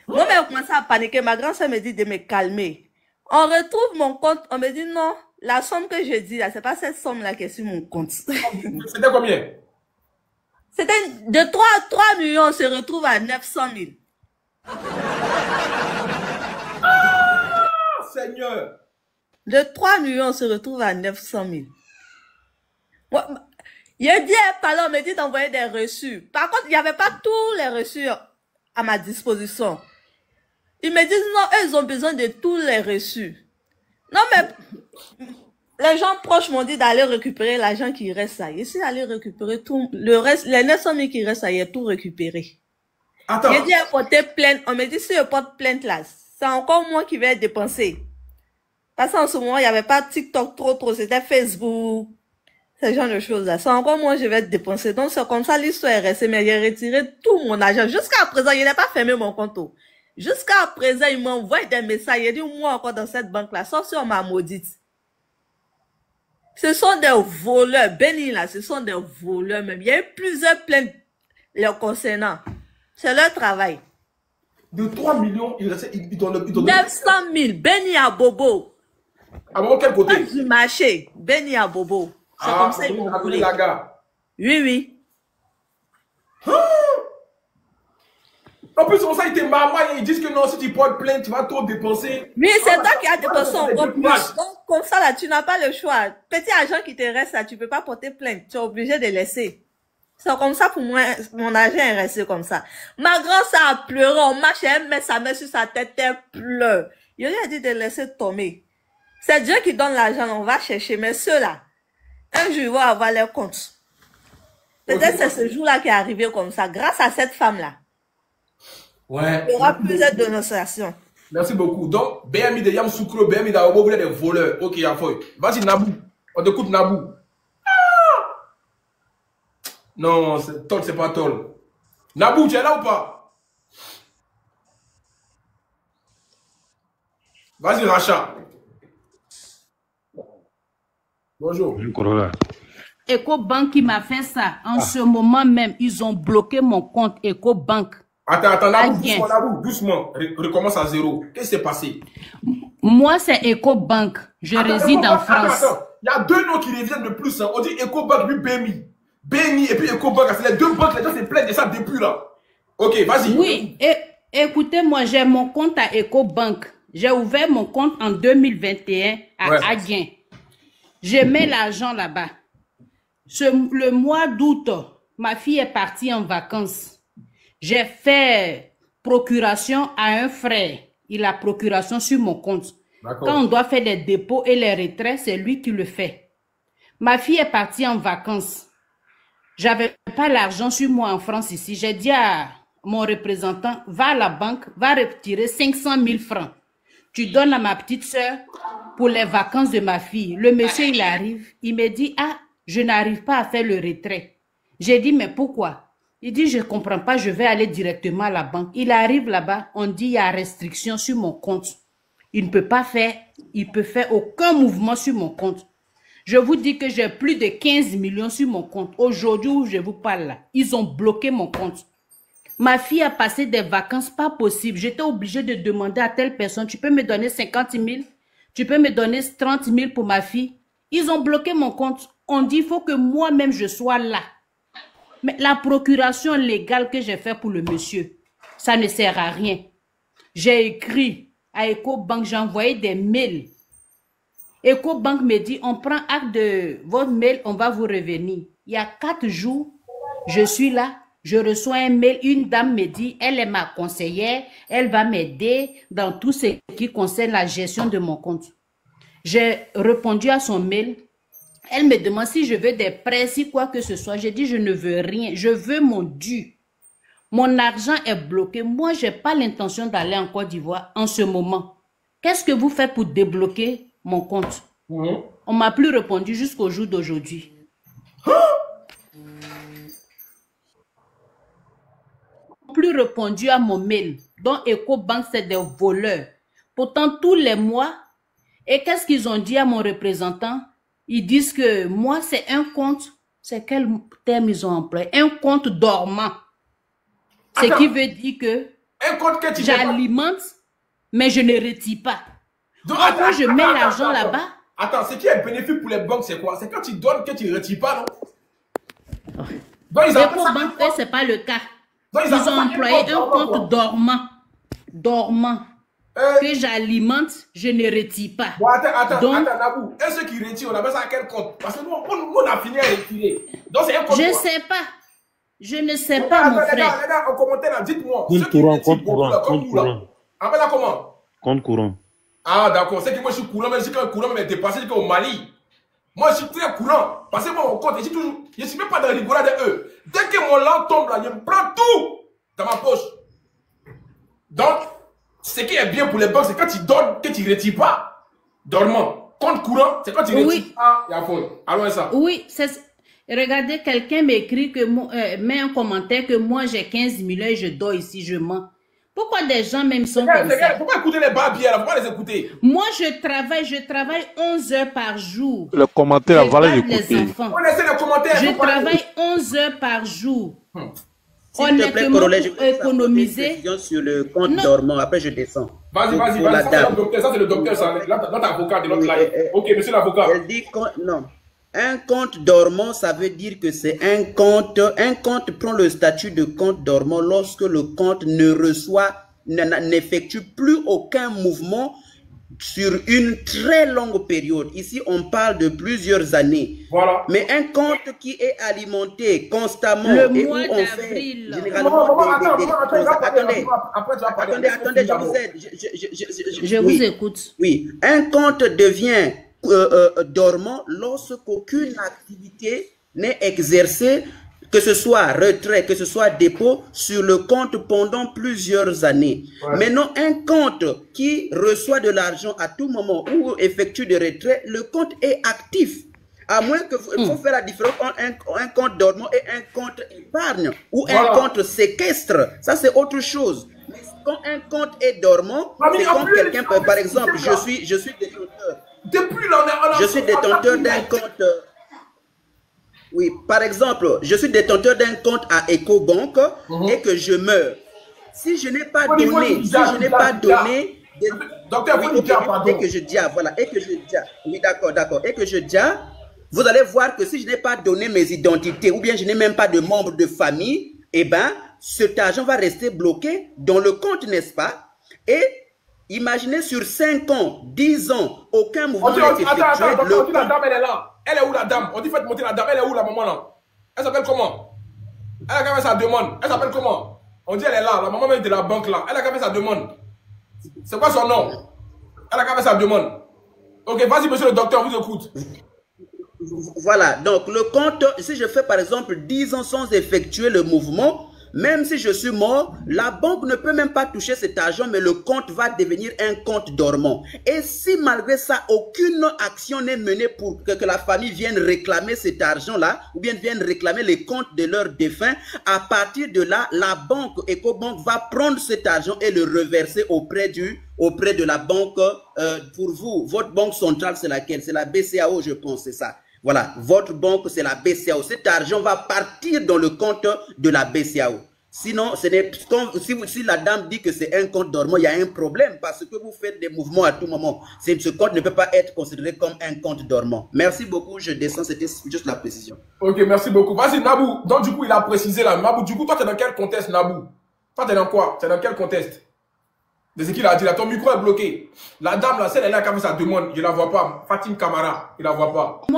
Moi, j'ai commencé à paniquer. Ma grand-sœur me dit de me calmer. On retrouve mon compte. On me dit non, la somme que je dis là, c'est pas cette somme-là qui est sur mon compte. C'était combien? C'était de 3 millions, on se retrouve à 900 000. Ah, Seigneur! De 3 millions, on se retrouve à 900 000. Ouais, il a dit, on me dit d'envoyer des reçus. Par contre, il n'y avait pas tous les reçus à ma disposition. Ils me disent, non, eux, ils ont besoin de tous les reçus. Non, mais les gens proches m'ont dit d'aller récupérer l'argent qui reste là. Je suis allé récupérer tout, le reste, les 900 000 qui restent là, il a tout récupéré. Attends. J'ai dit à porter plainte. On me dit, si je porte plainte là, c'est encore moi qui vais dépenser. Parce qu'en ce moment, il n'y avait pas TikTok trop, c'était Facebook. Ce genre de choses là. C'est encore moi, je vais dépenser. Donc, c'est comme ça, l'histoire est restée. Mais j'ai retiré tout mon argent. Jusqu'à présent, il n'a pas fermé mon compte. Jusqu'à présent, il m'envoie des messages. Il dit, moi encore dans cette banque-là, sauf si on m'a maudite. Ce sont des voleurs. Béni là, ce sont des voleurs même. Il y a eu plusieurs plaintes les concernant. C'est leur travail. De 3 millions, ils donnent 900 000. Béni à Bobo. À Bobo, quel côté? Du marché. Béni à Bobo. C'est comme ça, ils m'ont voulu. La gare. Oui. En plus, comme ça, ils te marrent, ils disent que non, si tu portes plainte, tu vas trop dépenser. Oui, c'est toi qui as dépensé encore plus. Donc, comme ça, là, tu n'as pas le choix. Petit argent qui te reste, là, tu peux pas porter plainte. Tu es obligé de laisser. C'est comme ça pour moi, mon argent est resté comme ça. Ma grand-sœur a pleuré, on marche, elle met sa main sur sa tête, elle pleure. Il lui a dit de laisser tomber. C'est Dieu qui donne l'argent, on va chercher. Mais ceux-là, un jour, ils vont avoir leur compte. Peut-être c'est ce jour-là qui est arrivé comme ça, grâce à cette femme-là. Ouais. Il y aura plusieurs dénonciations. Merci beaucoup. Donc, BMI de Yam Soukro, BMI d'Aobo, vous êtes des voleurs. Ok, Yafoy. Vas-y, Nabou. On t'écoute, Nabou. Non, Tol, c'est pas Tol. Nabou, tu es là ou pas? Vas-y, Racha. Bonjour. EcoBank qui m'a fait ça. En ce moment même, ils ont bloqué mon compte EcoBank. Attends, Nabou, doucement. Recommence à zéro. Qu'est-ce qui s'est passé? Moi, c'est EcoBank. Je réside en France. Attends. Il y a deux noms qui reviennent de plus. Hein. On dit EcoBank, puis BMI. BMI et puis EcoBank. C'est les deux banques, les gens se plaignent de ça depuis là. Ok, vas-y. Oui, écoutez-moi, j'ai mon compte à EcoBank. J'ai ouvert mon compte en 2021 à Agen. Je mets l'argent là-bas. Le mois d'août, ma fille est partie en vacances. J'ai fait procuration à un frère. Il a procuration sur mon compte. Quand on doit faire les dépôts et les retraits, c'est lui qui le fait. Ma fille est partie en vacances. J'avais pas l'argent sur moi en France ici. J'ai dit à mon représentant, va à la banque, va retirer 500 000 francs. Tu donnes à ma petite soeur pour les vacances de ma fille. Le monsieur, il arrive, il me dit, ah, je n'arrive pas à faire le retrait. J'ai dit, mais pourquoi? Il dit, je ne comprends pas, je vais aller directement à la banque. Il arrive là-bas, on dit, il y a restriction sur mon compte. Il ne peut pas faire, il peut faire aucun mouvement sur mon compte. Je vous dis que j'ai plus de 15 millions sur mon compte. Aujourd'hui où je vous parle là, ils ont bloqué mon compte. Ma fille a passé des vacances pas possibles. J'étais obligée de demander à telle personne, tu peux me donner 50 000? Tu peux me donner 30 000 pour ma fille? Ils ont bloqué mon compte. On dit, il faut que moi-même je sois là. Mais la procuration légale que j'ai fait pour le monsieur, ça ne sert à rien. J'ai écrit à EcoBank, j'ai envoyé des mails. EcoBank me dit, on prend acte de votre mail, on va vous revenir. Il y a 4 jours, je suis là, je reçois un mail, une dame me dit, elle est ma conseillère, elle va m'aider dans tout ce qui concerne la gestion de mon compte. J'ai répondu à son mail. Elle me demande si je veux des prêts, si quoi que ce soit. J'ai dit, je ne veux rien. Je veux mon dû. Mon argent est bloqué. Moi, je n'ai pas l'intention d'aller en Côte d'Ivoire en ce moment. Qu'est-ce que vous faites pour débloquer mon compte? On ne m'a plus répondu jusqu'au jour d'aujourd'hui. Plus répondu à mon mail. Donc, EcoBank, c'est des voleurs. Pourtant, tous les mois, et qu'est-ce qu'ils ont dit à mon représentant? Ils disent que moi, c'est un compte, c'est quel terme ils ont employé? Un compte dormant. Ce qui veut dire que j'alimente, mais je ne retire pas. Donc, quand je mets l'argent là-bas... Attends, ce qui est bénéfique pour les banques, c'est quoi? C'est quand tu donnes que tu ne retires pas, non? EcoBank, c'est pas le cas. Ils ont employé un compte dormant. Dormant. Que j'alimente, je ne retire pas. Bon, attends, Nabou. Et ceux qui retirent, on appelle ça à quel compte? Parce que nous, on a fini à retirer. Donc, c'est un compte. Je ne sais pas. Je ne sais pas, mon frère. Les gars, en commentaire, dites-moi. Compte courant, compte courant, compte courant. Appelle ça comment? Compte courant. Ah, d'accord. C'est que moi, je suis courant, mais je suis qu'un courant, mais dépassé au Mali. Moi, je suis très courant. Parce que moi, mon compte, je ne suis même pas dans la rigolade de eux. Dès que mon langue tombe là, je me prends tout dans ma poche. Donc, ce qui est bien pour les banques, c'est quand tu donnes, que tu ne retires pas. Dormant. Compte courant, c'est quand tu retires pas. Il y a fond. Allons ça. Oui, regardez, quelqu'un m'écrit que met un commentaire que moi j'ai 15 millions et je dors ici, je mens. Pourquoi des gens même sont comme ça? Pourquoi écouter les barbières? Pourquoi les écouter? Moi je travaille 11 heures par jour. Le commentaire, voilà l'écouter. On essaie les commentaires. Je travaille 11 heures par jour. Honnêtement, pour économiser. Sur le compte dormant, après je descends. Vas-y, ça c'est le docteur, ça. Là, notre avocat de notre live. Ok, monsieur l'avocat. Elle dit non. Un compte dormant, ça veut dire que c'est un compte. Un compte prend le statut de compte dormant lorsque le compte n'effectue plus aucun mouvement sur une très longue période. Ici, on parle de plusieurs années. Voilà. Mais un compte qui est alimenté constamment et où on fait généralement Attendez, je vous aide. Je vous écoute. Oui, un compte devient dormant lorsqu'aucune activité n'est exercée, que ce soit retrait, que ce soit dépôt, sur le compte pendant plusieurs années. Ouais. Maintenant, un compte qui reçoit de l'argent à tout moment ou effectue des retraits, le compte est actif. À moins que il faut faire la différence entre un compte dormant et un compte épargne ou un compte séquestre. Ça, c'est autre chose. Mais quand un compte est dormant, c'est quand quelqu'un peut, par exemple, je suis détenteur. Je suis détenteur d'un compte. Oui, par exemple, je suis détenteur d'un compte à EcoBank et que je meurs. Si je n'ai pas donné, et que je dis, voilà, et que je dis, oui, d'accord, et que je dis, vous allez voir que si je n'ai pas donné mes identités ou bien je n'ai même pas de membres de famille, eh ben, cet argent va rester bloqué dans le compte, n'est-ce pas? Et imaginez sur 5 ans, 10 ans, aucun mouvement n'est effectué. Attends, la dame, elle est là. Elle est où la dame? On dit faites monter la dame. Elle est où la maman là? Elle s'appelle comment? Elle a fait sa demande. Elle s'appelle comment? On dit elle est là. La maman même de la banque là. Elle a fait sa demande. C'est quoi son nom? Elle a fait sa demande. Ok, vas-y monsieur le docteur, on vous écoute. Voilà, donc le compte, si je fais par exemple 10 ans sans effectuer le mouvement, même si je suis mort, la banque ne peut même pas toucher cet argent, mais le compte va devenir un compte dormant. Et si malgré ça, aucune action n'est menée pour que la famille vienne réclamer cet argent-là, ou bien vienne réclamer les comptes de leurs défunts, à partir de là, la banque, EcoBank, va prendre cet argent et le reverser auprès de la banque. Pour vous, votre banque centrale, c'est laquelle? C'est la BCAO, je pense, c'est ça. Voilà, votre banque, c'est la BCAO. Cet argent va partir dans le compte de la BCAO. Sinon, si la dame dit que c'est un compte dormant, il y a un problème parce que vous faites des mouvements à tout moment. Ce compte ne peut pas être considéré comme un compte dormant. Merci beaucoup, je descends, c'était juste la précision. Ok, merci beaucoup. Vas-y, Nabou. Donc, du coup, il a précisé là. Nabou, du coup, toi, tu es dans quel contexte, Nabou? Toi, tu es dans quoi? Tu es dans quel contexte? De ce qu'il a dit là, ton micro est bloqué. La dame là, celle elle a fait sa demande, je la vois pas. Fatim Camara, il la voit pas. Le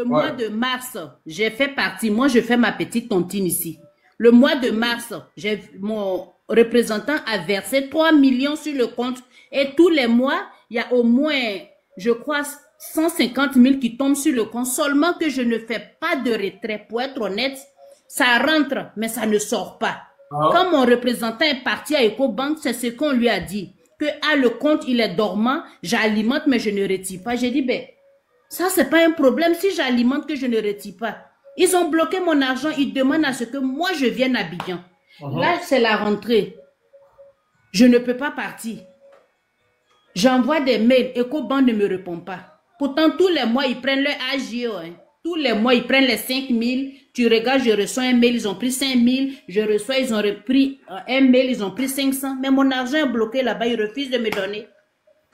mois de mars, j'ai fait partie. Moi, je fais ma petite tontine ici. Le mois de mars, mon représentant a versé 3 millions sur le compte. Et tous les mois, il y a au moins, je crois, 150 000 qui tombent sur le compte. Seulement que je ne fais pas de retrait. Pour être honnête, ça rentre, mais ça ne sort pas. Quand mon représentant est parti à EcoBank, c'est ce qu'on lui a dit. Que le compte, il est dormant, j'alimente, mais je ne retire pas. J'ai dit, ben, ça, c'est pas un problème si j'alimente que je ne retire pas. Ils ont bloqué mon argent, ils demandent à ce que moi, je vienne à Abidjan. Là, c'est la rentrée. Je ne peux pas partir. J'envoie des mails, EcoBank ne me répond pas. Pourtant, tous les mois, ils prennent leur AGO. Tous les mois, ils prennent les 5 000. Tu regardes, je reçois un mail, ils ont pris 5 000. Je reçois, ils ont repris un mail, ils ont pris 500. Mais mon argent est bloqué là-bas, ils refusent de me donner.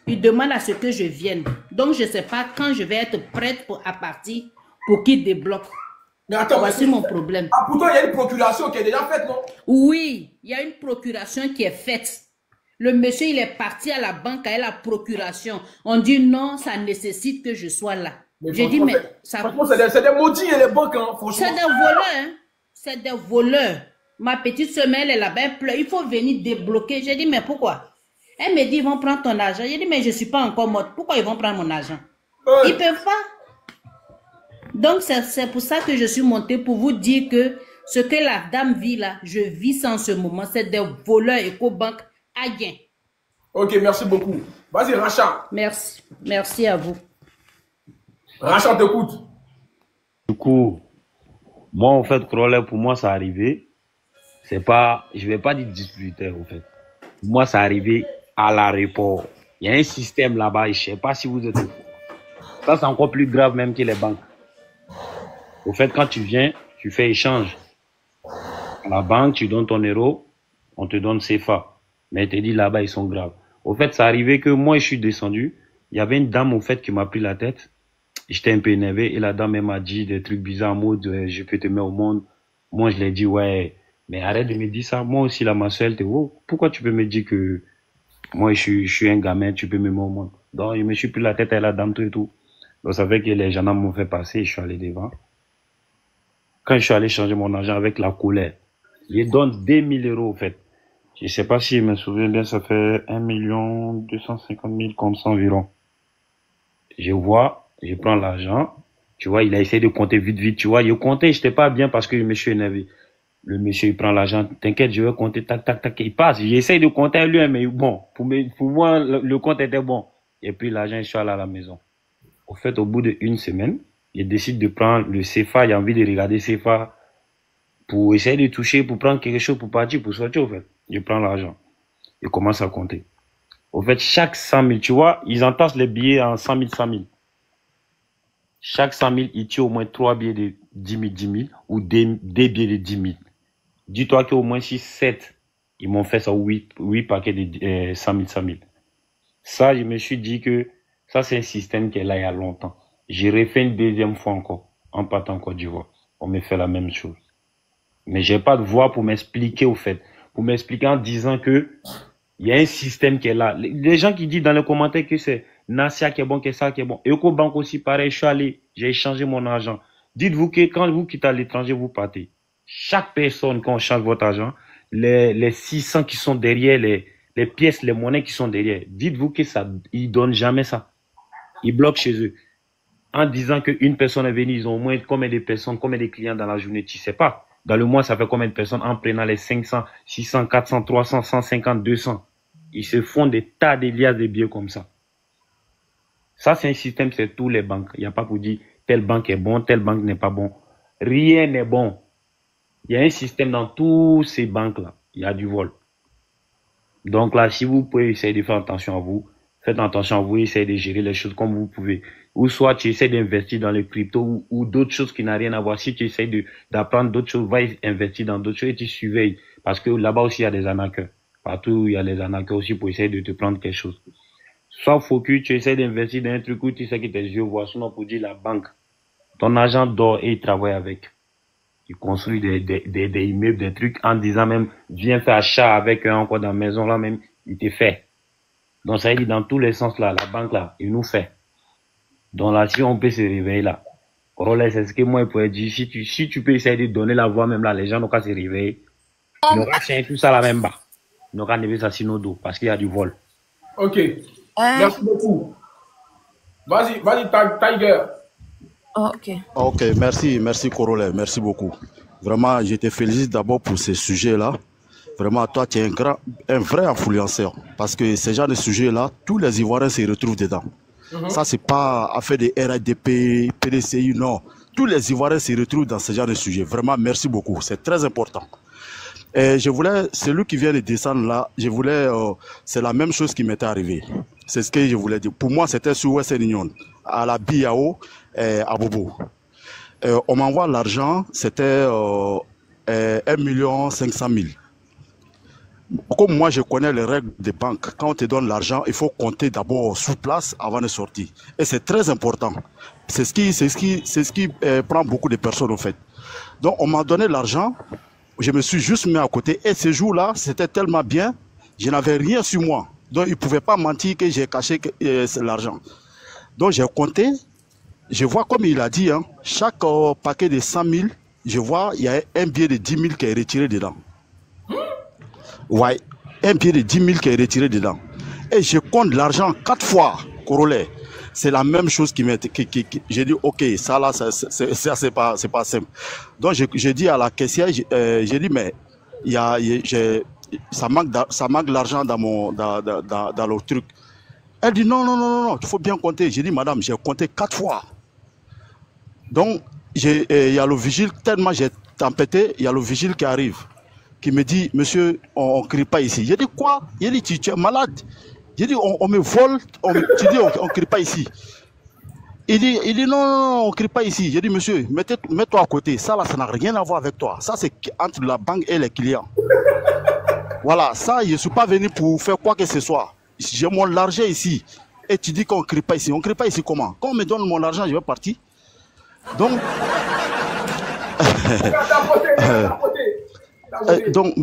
Ils demandent à ce que je vienne. Donc, je ne sais pas quand je vais être prête à partir pour qu'ils débloquent. Mais attends, voici mon problème. Ah, pourtant, il y a une procuration qui est déjà faite, non? Oui, il y a une procuration qui est faite. Le monsieur, il est parti à la banque à la procuration. On dit non, ça nécessite que je sois là. J'ai dit, mais ça... Franchement, c'est des maudits et les banques, hein, franchement. C'est des voleurs, hein. C'est des voleurs. Ma petite semaine, elle est là-bas, elle pleure. Il faut venir débloquer. J'ai dit, mais pourquoi? Elle me dit, ils vont prendre ton argent. J'ai dit, mais je ne suis pas encore morte. Pourquoi ils vont prendre mon argent? Ils ne peuvent pas. Donc, c'est pour ça que je suis montée pour vous dire que ce que la dame vit là, je vis ça en ce moment. C'est des voleurs EcoBank à gain. Ok, merci beaucoup. Vas-y, Racha. Merci. Merci à vous. Racha, t'écoute. Du coup, moi, en fait, Crawler, pour moi, ça arrivé. C'est pas, je vais pas dire distributeur, en fait. Pour moi, ça arrivé à l'aéroport. Il y a un système là-bas, je sais pas si vous êtes au courant. Ça, c'est encore plus grave même que les banques. Au fait, quand tu viens, tu fais échange. À la banque, tu donnes ton euro, on te donne CFA. Mais elle te dit là-bas, ils sont graves. Au fait, ça arrivé que moi, je suis descendu. Il y avait une dame, au fait, qui m'a pris la tête. J'étais un peu énervé et la dame, elle m'a dit des trucs bizarres en mode, je peux te mettre au monde. Moi, je lui ai dit, ouais, mais arrête de me dire ça. Moi aussi, là, ma soeur, elle te dit, oh, pourquoi tu peux me dire que moi, je suis un gamin, tu peux me mettre au monde. Donc, je me suis pris la tête à la dame, tout et tout. Donc, ça fait que les gens m'ont fait passer et je suis allé devant. Quand je suis allé changer mon argent avec la colère, je donne 2 000 euros, au fait. Je sais pas si je me souviens bien, ça fait 1 250 000 comme ça environ. Je vois, je prends l'argent. Tu vois, il a essayé de compter vite, tu vois. Je comptais, j'étais pas bien parce que je me suis énervé. Le monsieur, il prend l'argent. T'inquiète, je vais compter, tac, tac, tac. Il passe. J'essaye de compter à lui, mais bon, pour moi, le compte était bon. Et puis l'argent, je suis allé à la maison. Au fait, au bout d'1 semaine, je décide de prendre le CFA. J'ai envie de regarder CFA pour essayer de toucher, pour prendre quelque chose pour partir, pour sortir, au fait. Je prends l'argent. Je commence à compter. Au fait, chaque 100 000, tu vois, ils entassent les billets en 100 000, 100 000. Chaque 100 000, ils tirent au moins 3 billets de 10 000, 10 000, ou des billets de 10 000. Dis-toi qu'au moins 6, 7, ils m'ont fait ça, 8 paquets de 100 000, 100 000. Ça, je me suis dit que ça, c'est un système qui est là il y a longtemps. J'ai refait une deuxième fois encore, en partant en Côte d'Ivoire. On me fait la même chose. Mais j'ai pas de voix pour m'expliquer, au fait. Pour m'expliquer en disant que il y a un système qui est là. Les gens qui disent dans les commentaires que c'est Nassia qui est bon, que ça qui est bon. EcoBank aussi, pareil, je suis allé, j'ai échangé mon argent. Dites-vous que quand vous quittez à l'étranger, vous partez. Chaque personne, quand on change votre argent, les 600 qui sont derrière, les pièces, les monnaies qui sont derrière, dites-vous que ça, ils donnent jamais ça. Ils bloquent chez eux. en disant qu'une personne est venue, ils ont au moins combien de personnes, combien de clients dans la journée, tu sais pas. Dans le mois, ça fait combien de personnes en prenant les 500, 600, 400, 300, 150, 200. Ils se font des tas de liasses de billets comme ça. Ça, c'est un système, c'est tous les banques. Il n'y a pas pour dire telle banque est bon, telle banque n'est pas bon. Rien n'est bon. Il y a un système dans toutes ces banques-là. Il y a du vol. Donc là, si vous pouvez essayer de faire attention à vous, faites attention à vous, essayez de gérer les choses comme vous pouvez. Ou soit tu essaies d'investir dans les cryptos ou d'autres choses qui n'ont rien à voir. Si tu essaies d'apprendre d'autres choses, va investir dans d'autres choses et tu surveilles. Parce que là-bas aussi, il y a des arnaqueurs. Partout, il y a des arnaqueurs aussi pour essayer de te prendre quelque chose. Sois focus, tu essaies d'investir dans un truc où tu sais que tes yeux voient. Sinon, pour dire la banque, ton agent dort et il travaille avec. Il construit des immeubles, des trucs en disant même, viens faire achat avec eux encore dans la maison là même, il te fait. Donc ça veut dire dans tous les sens là, la banque là, il nous fait. Donc là, si on peut se réveiller là, Corolla, c'est ce que moi je pourrais dire, si tu peux essayer de donner la voix même là, les gens n'ont qu'à se réveiller. Ils n'auront rien tout ça là même bas. Ils n'auront qu'à lever ça sur nos dos parce qu'il y a du vol. Ok. Merci beaucoup. Vas-y, Tiger. Oh, ok. Ok, merci Corolla, merci beaucoup. Vraiment, je te félicite d'abord pour ce sujet-là. Vraiment, toi, tu es un vrai influenceur. Parce que ces genres de sujets-là, tous les Ivoiriens se retrouvent dedans. Ça, c'est pas affaire de RADP, PDCI, non. Tous les Ivoiriens se retrouvent dans ce genre de sujets. Vraiment, merci beaucoup. C'est très important. Et je voulais, celui qui vient de descendre là, c'est la même chose qui m'était arrivé. C'est ce que je voulais dire. Pour moi, c'était sur Western Union, à la BIAO, à Bobo. On m'envoie l'argent, c'était 1 500 000. Comme moi, je connais les règles des banques. Quand on te donne l'argent, il faut compter d'abord sur place avant de sortir. Et c'est très important. C'est ce qui prend beaucoup de personnes, en fait. Donc, on m'a donné l'argent. Je me suis juste mis à côté. Et ce jour-là, c'était tellement bien. Je n'avais rien sur moi. Donc, il ne pouvait pas mentir que j'ai caché l'argent. Donc, j'ai compté. Je vois, comme il a dit, hein, chaque paquet de 100 000, je vois, il y a un billet de 10 000 qui est retiré dedans. Ouais, un billet de 10 000 qui est retiré dedans. Et je compte l'argent 4 fois, Corolla. C'est la même chose qui m'est... J'ai dit, ok, ça là, c'est pas simple. Donc, j'ai dit à la caissière, j'ai dit, mais ça manque l'argent dans le truc. Elle dit, non, il faut bien compter. J'ai dit, madame, j'ai compté 4 fois. Donc, il y a le vigile, tellement j'ai tempêté, il y a le vigile qui arrive, qui me dit, monsieur, on ne crie pas ici. J'ai dit, quoi? Il dit, tu es malade. J'ai dit, on me vole, tu dis, on ne crie pas ici. Il dit, non, on ne crie pas ici. J'ai dit, monsieur, mets-toi à côté. Ça, là, ça n'a rien à voir avec toi. Ça, c'est entre la banque et les clients. Voilà, ça, je ne suis pas venu pour faire quoi que ce soit. J'ai mon argent ici. Et tu dis qu'on ne crie pas ici. On ne crie pas ici comment? Quand on me donne mon argent, je vais partir. Donc... donc,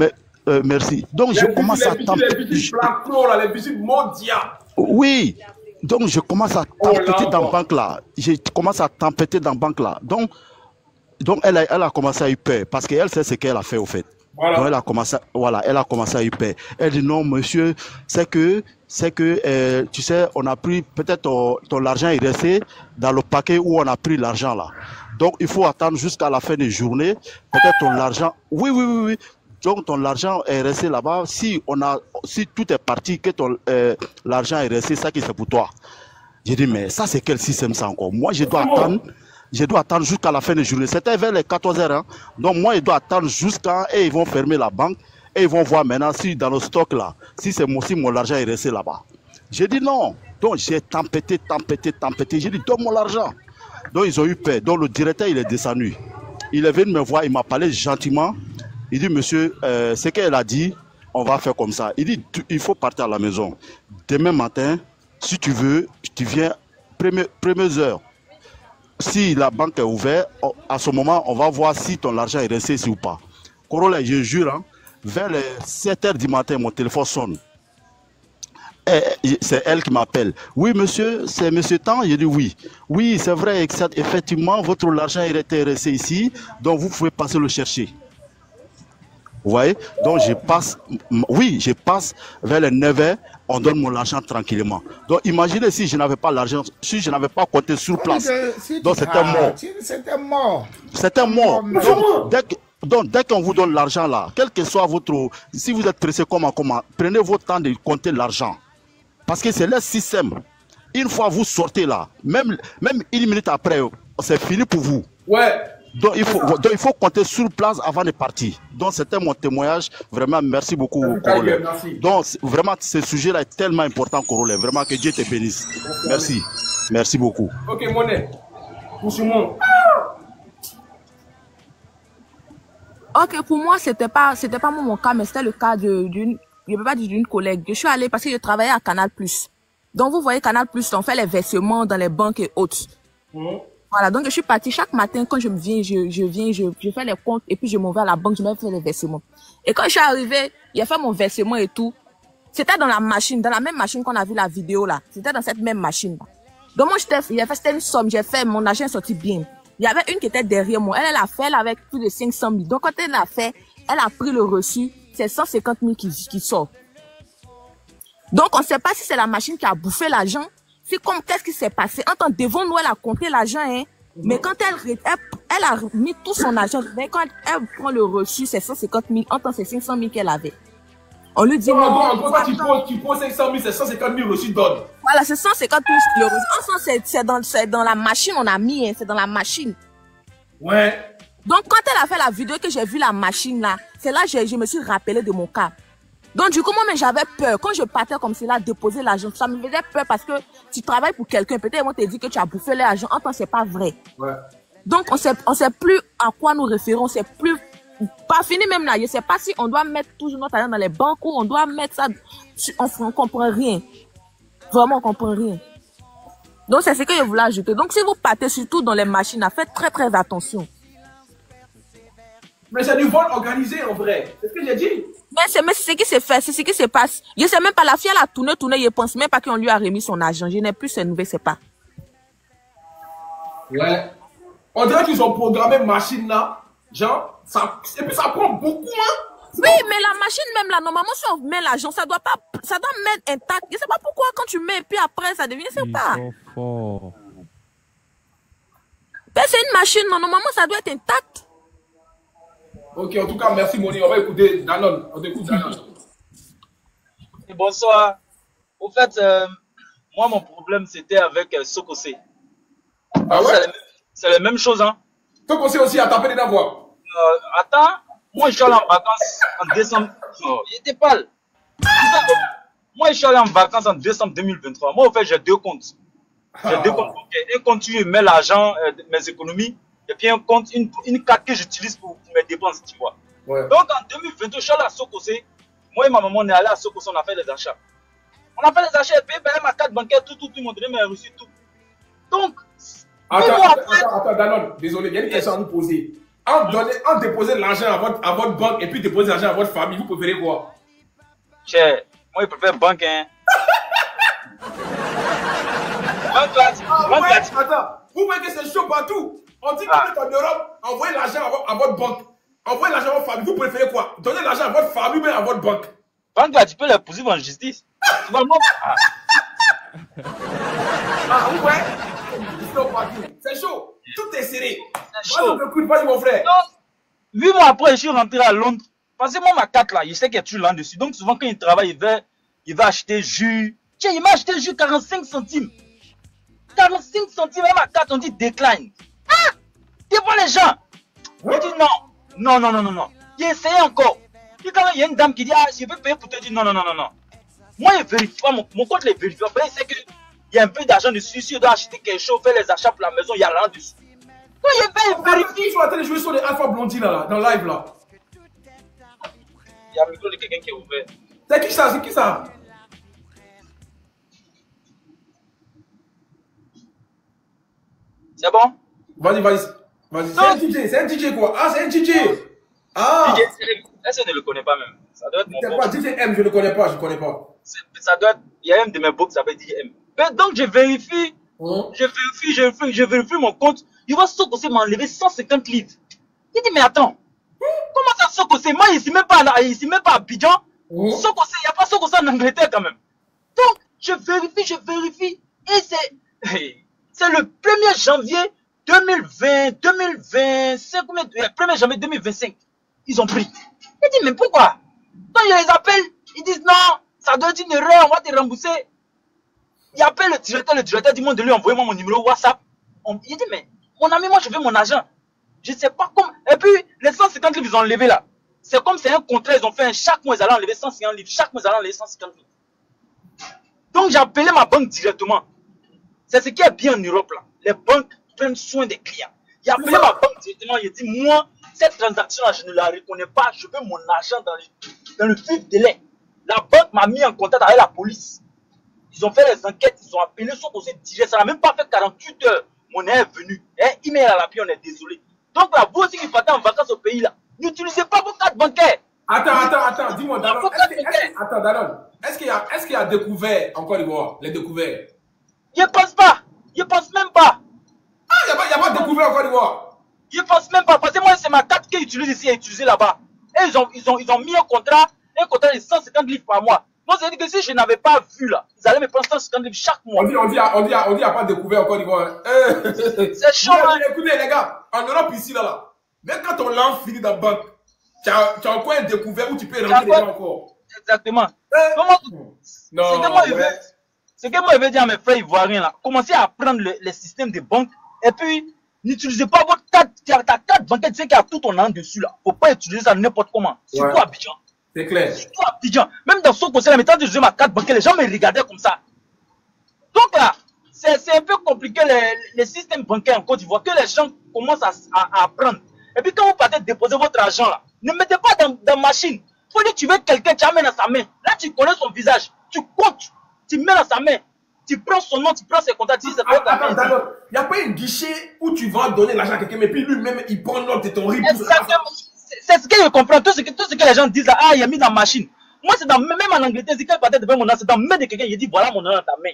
merci. Donc, je commence à tempêter. Les visites mondiales. Oui. Donc, je commence à tempêter dans la banque là. Je commence à tempêter dans la banque là. Donc elle a commencé à y peur. Parce qu'elle sait ce qu'elle a fait au fait. Voilà. Donc, elle a commencé à y peur. Elle dit non, monsieur, c'est que, tu sais, on a pris, peut-être ton argent est resté dans le paquet où on a pris l'argent là. Donc, il faut attendre jusqu'à la fin de journée. Peut-être ton argent, oui. Donc, ton argent est resté là-bas. Si tout est parti, que l'argent est resté, ça qui c'est pour toi. J'ai dit, mais ça, c'est quel système ça encore? Moi, je dois attendre jusqu'à la fin de journée. C'était vers les 14 h. Hein. Donc, moi, je dois attendre jusqu'à, et ils vont fermer la banque. Et ils vont voir maintenant si dans le stock là, si mon argent est resté là-bas. J'ai dit non. Donc, j'ai tempêté. J'ai dit, donne mon argent. Donc, ils ont eu peur. Donc, le directeur, il est descendu. Il est venu me voir, il m'a parlé gentiment. Il dit, monsieur, ce qu'elle a dit, on va faire comme ça. Il dit, il faut partir à la maison. Demain matin, si tu veux, tu viens, premières heures. Si la banque est ouverte, à ce moment, on va voir si ton argent est resté ici ou pas. Corolla, je jure, hein, vers les 7 h du matin, mon téléphone sonne. C'est elle qui m'appelle. Oui, monsieur, c'est monsieur Tan. J'ai dit oui. Oui, c'est vrai, effectivement, votre argent était resté ici, donc vous pouvez passer le chercher. Vous voyez? Donc je passe, oui, je passe vers les 9h, on donne mon argent tranquillement. Donc imaginez si je n'avais pas l'argent, si je n'avais pas compté sur place. Donc c'était mort. C'était mort. C'était mort. Donc dès qu'on vous donne l'argent là, quel que soit votre... Si vous êtes pressé comment, prenez votre temps de compter l'argent. Parce que c'est le système. Une fois vous sortez là, même une minute après, c'est fini pour vous. Ouais. Donc il faut compter sur place avant de partir. Donc c'était mon témoignage. Vraiment, merci beaucoup, Corollaire. Donc vraiment, ce sujet-là est tellement important, Corollaire. Vraiment, que Dieu te bénisse. Merci. Merci beaucoup. Ok, Monet. Pousse-moi. Ok, pour moi, c'était pas mon cas, mais c'était le cas d'une, je peux pas dire d'une collègue. Je suis allée parce que je travaillais à Canal+. Donc, vous voyez, Canal+, on fait les versements dans les banques et autres. Voilà, donc je suis partie chaque matin, quand je viens, je fais les comptes et puis je m'en vais à la banque, je me fais les versements. Et quand je suis arrivée, il a fait mon versement et tout. C'était dans la machine, dans la même machine qu'on a vu la vidéo là. C'était dans cette même machine là. Donc moi, c'était une somme, j'ai fait, mon argent est sorti bien. Il y avait une qui était derrière moi. Elle a fait, elle avec plus de 500 000. Donc quand elle l'a fait, elle a pris le reçu, c'est 150 000 qui sort. Donc on ne sait pas si c'est la machine qui a bouffé l'argent. C'est comme qu'est-ce qui s'est passé. En tant devant nous, elle a compté l'argent, hein. Mais quand elle a mis tout son argent, mais quand elle prend le reçu, c'est 150 000. En tant c'est 500 000 qu'elle avait. On lui dit, en gros, tu prends 500 000, c'est 150 000 reçus donne. Voilà, c'est 150 000 le reçu. En sens, c'est dans la machine, on a mis, hein, c'est dans la machine. Ouais. Donc, quand elle a fait la vidéo que j'ai vu la machine là, c'est là que je me suis rappelé de mon cas. Donc, du coup, moi, j'avais peur. Quand je partais comme cela, déposer l'argent, ça me faisait peur parce que tu travailles pour quelqu'un. Peut-être, on te dit que tu as bouffé l'argent. En tant, c'est pas vrai. Ouais. Donc, on sait plus à quoi nous référons. On sait plus, pas fini même là. Je sais pas si on doit mettre toujours notre argent dans les banques ou on doit mettre ça, on comprend rien. Vraiment, on comprend rien. Donc, c'est ce que je voulais ajouter. Donc, si vous partez surtout dans les machines, faites très, très attention. Mais c'est du vol organisé en vrai. C'est ce que j'ai dit. Mais c'est ce qui s'est fait, c'est ce qui se passe. Je sais même pas, la fille elle a tourné, je pense même pas qu'on lui a remis son argent. Je n'ai plus ces nouvelles, c'est pas. Ouais. On dirait qu'ils ont programmé machine là. Genre, ça, et puis ça prend beaucoup, hein. Oui, mais la machine même là, normalement si on met l'argent, ça doit mettre intact. Je sais pas pourquoi quand tu mets et puis après ça devient, c'est pas. Mais c'est une machine, non, normalement ça doit être intact. Ok, en tout cas, merci Moni. On va écouter Danone. On écoute Danone. Bonsoir. Au fait, moi, mon problème, c'était avec Sokosé. Ah ouais? C'est la même chose, hein. Sokosé aussi a tapé des voix. Attends, moi, je suis allé en vacances en décembre. Oh, il était pâle. Moi, je suis allé en vacances en décembre 2023. Moi, au fait, j'ai deux comptes. J'ai deux comptes. Un compte, je mets l'argent, mes économies. Et puis un compte, une carte que j'utilise pour mes dépenses, tu vois. Ouais. Donc en 2022, je suis allé à Sokosé. Moi et ma maman, on est allé à Sokosé, on a fait les achats. On a fait les achats, et puis ma carte bancaire, tout, mon donné mes reçus, tout. Donc, attends, Danone, désolé, il y a une question à vous poser. En déposer l'argent à votre banque et puis déposer l'argent à votre famille, vous préférez quoi? Cher, moi je préfère banque, hein. Attends, vous voyez que c'est chaud partout. On dit que vous êtes en Europe, envoyez l'argent à votre banque. Envoyez l'argent à votre famille. Vous préférez quoi? Donnez l'argent à votre famille ou à votre banque? Banque là, tu peux la poursuivre en justice. Tu vas le montrer. Ah ouais? C'est chaud. Tout est serré. C'est chaud. Vas-y mon frère. 8 mois après, je suis rentré à Londres. Parce que moi, ma carte là, je sais qu'il y a toujours là-dessus. Donc souvent quand il travaille, il va acheter jus. Tiens, il m'a acheté jus 45 centimes. 45 centimes à ma carte, on dit décline. Ah! Devant les gens. Il dit non. Il essaye encore. Puis quand il y a une dame qui dit, ah, je peux payer pour te dire non. Moi, je vérifie pas, mon compte les vérifie pas. Il sait qu'il y a un peu d'argent dessus. Si on doit acheter quelque chose, faire les achats pour la maison, il y a rien dessus. Quand il vérifie. Ils sont en train de jouer sur les Alpha Blondie là, dans le live là. Il y a un micro de quelqu'un qui est ouvert. C'est qui ça? C'est bon? Vas-y. C'est un DJ quoi? Ah, c'est un DJ. Ah. DJ, est-ce que je ne le connais pas même? Ça doit être mon pote. DJ M, je ne connais pas. Ça doit être, il y a un de mes books qui s'appelle DJ M. Mais donc, je vérifie. Je vérifie mon compte. Il va Sokosé m'enlever 150 livres. Il dit, mais attends. Comment ça, Sokosé? Moi, ici même pas à Abidjan. Sokosé, il n'y a pas Sokosé en Angleterre quand même. Donc, je vérifie. Et c'est le 1er janvier 2025, 1er janvier 2025. Ils ont pris. Il dit, mais pourquoi? Quand je les appelle, ils disent non, ça doit être une erreur, on va te rembourser. Il appelle le directeur dit, moi de lui envoyer mon numéro WhatsApp. Il dit, mais mon ami, moi je veux mon argent. Je ne sais pas comment. Et puis, les 150 livres, ils ont enlevé là. C'est comme c'est un contrat, ils ont fait chaque mois, ils allaient enlever 150 livres. Chaque mois, ils allaient enlever 150 livres. Donc, j'ai appelé ma banque directement. C'est ce qui est bien en Europe là. Les banques prennent soin des clients. J'ai appelé ma banque directement, il dit, moi, cette transaction-là, je ne la reconnais pas. Je veux mon argent dans le vif délai. La banque m'a mis en contact avec la police. Ils ont fait les enquêtes, ils ont appelé son conseil direct. Ça n'a même pas fait 48 heures. Mon est venu. Email à l'appui, on est désolé. Donc là, vous aussi qui partez en vacances au pays là, n'utilisez pas vos cartes bancaires. Attends, dis-moi, Dalon. Attends, Dalon. Est-ce qu'il y a découvert en Côte d'Ivoire, les découverts? Je ne pense pas. Je ne pense même pas. Ah, il n'y a pas de découvert en Côte d'Ivoire? Je ne pense même pas. Parce que moi, c'est ma carte qu'ils utilisent ici et utilisée là-bas. Et ils ont mis un contrat de 150 livres par mois. Donc, ça veut dire que si je n'avais pas vu là, ils allaient me prendre 150 livres chaque mois. On dit, il n'y a pas de découvert en Côte d'Ivoire. C'est chaud, hein. Écoutez, les gars, en Europe ici, là, même quand on l'a fini dans la banque, tu as encore un découvert où tu peux rentrer dedans encore. Exactement. C'est que moi, je vais dire à mes frères ivoiriens là, commencez à apprendre les systèmes de banque et puis n'utilisez pas votre carte, ta carte bancaire, tu sais qu'il y a tout ton nom dessus là. Faut pas utiliser ça n'importe comment. Surtout à Abidjan. C'est clair. Surtout à Abidjan. Même dans son conseil, là, maintenant, je faisais ma carte bancaire, les gens me regardaient comme ça. Donc là, c'est un peu compliqué les systèmes bancaires en Côte d'Ivoire, que les gens commencent à apprendre. Et puis quand vous partez déposer votre argent là, ne mettez pas dans machine. Faut dire que tu veux quelqu'un, tu amènes dans sa main. Là, tu connais son visage. Tu comptes, tu mets dans sa main. Tu prends son nom, tu prends ses contacts. Il n'y a pas un guichet où tu vas donner l'argent à quelqu'un, mais puis lui-même, il prend note de ton RIB. Exactement. C'est ce que je comprends. Tout ce que les gens disent là, il a mis dans la machine. Moi, c'est même en Angleterre, si quelqu'un partait devant mon nom, c'est dans la main de quelqu'un, il dit voilà mon nom dans ta main.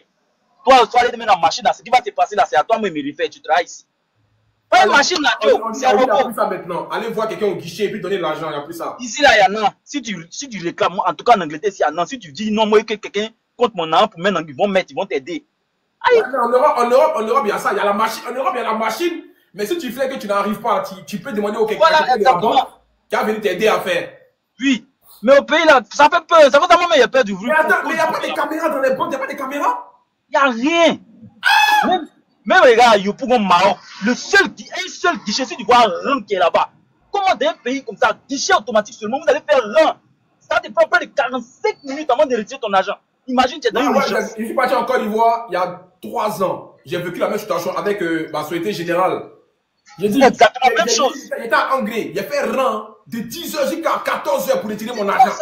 Toi, tu vas aller mettre dans la machine, là, ce qui va te passer là, c'est à toi, moi, il me refait, tu travailles ici. Pas une machine là, c'est un robot. Ça maintenant. Allez voir quelqu'un au guichet et puis donner l'argent, il n'y a plus ça. Ici là, il y en a. Si tu réclames, en tout cas en Angleterre, s'il y en a, si tu dis non, moi, que quelqu'un compte mon nom pour mettre, ils vont t'aider. En Europe, il y a ça, il y a la machine. En Europe, il y a la machine, mais si tu fais que tu n'arrives pas, tu peux demander au quelqu'un qui a venu t'aider à faire. Oui, mais au pays là, ça fait peur, ça fait tellement, mais il y a peur du bruit. Mais attends, mais il n'y a pas de caméras dans les banques, il n'y a pas de caméras? Il n'y a rien. Même les gars, Yopougon Mao, un seul guichet, si tu vois un rang qui est là-bas. Comment dans un pays comme ça, guichet automatique seulement, vous allez faire rang? Ça te prend près de 45 minutes avant de retirer ton argent. Imagine, tu es dans une urgence. Je suis parti en Côte d'Ivoire il y a 3 ans. J'ai vécu la même situation avec ma Société Générale. J'ai dit, exactement la même chose. J'étais en anglais. J'ai fait rang de 10h jusqu'à 14h pour retirer mon argent.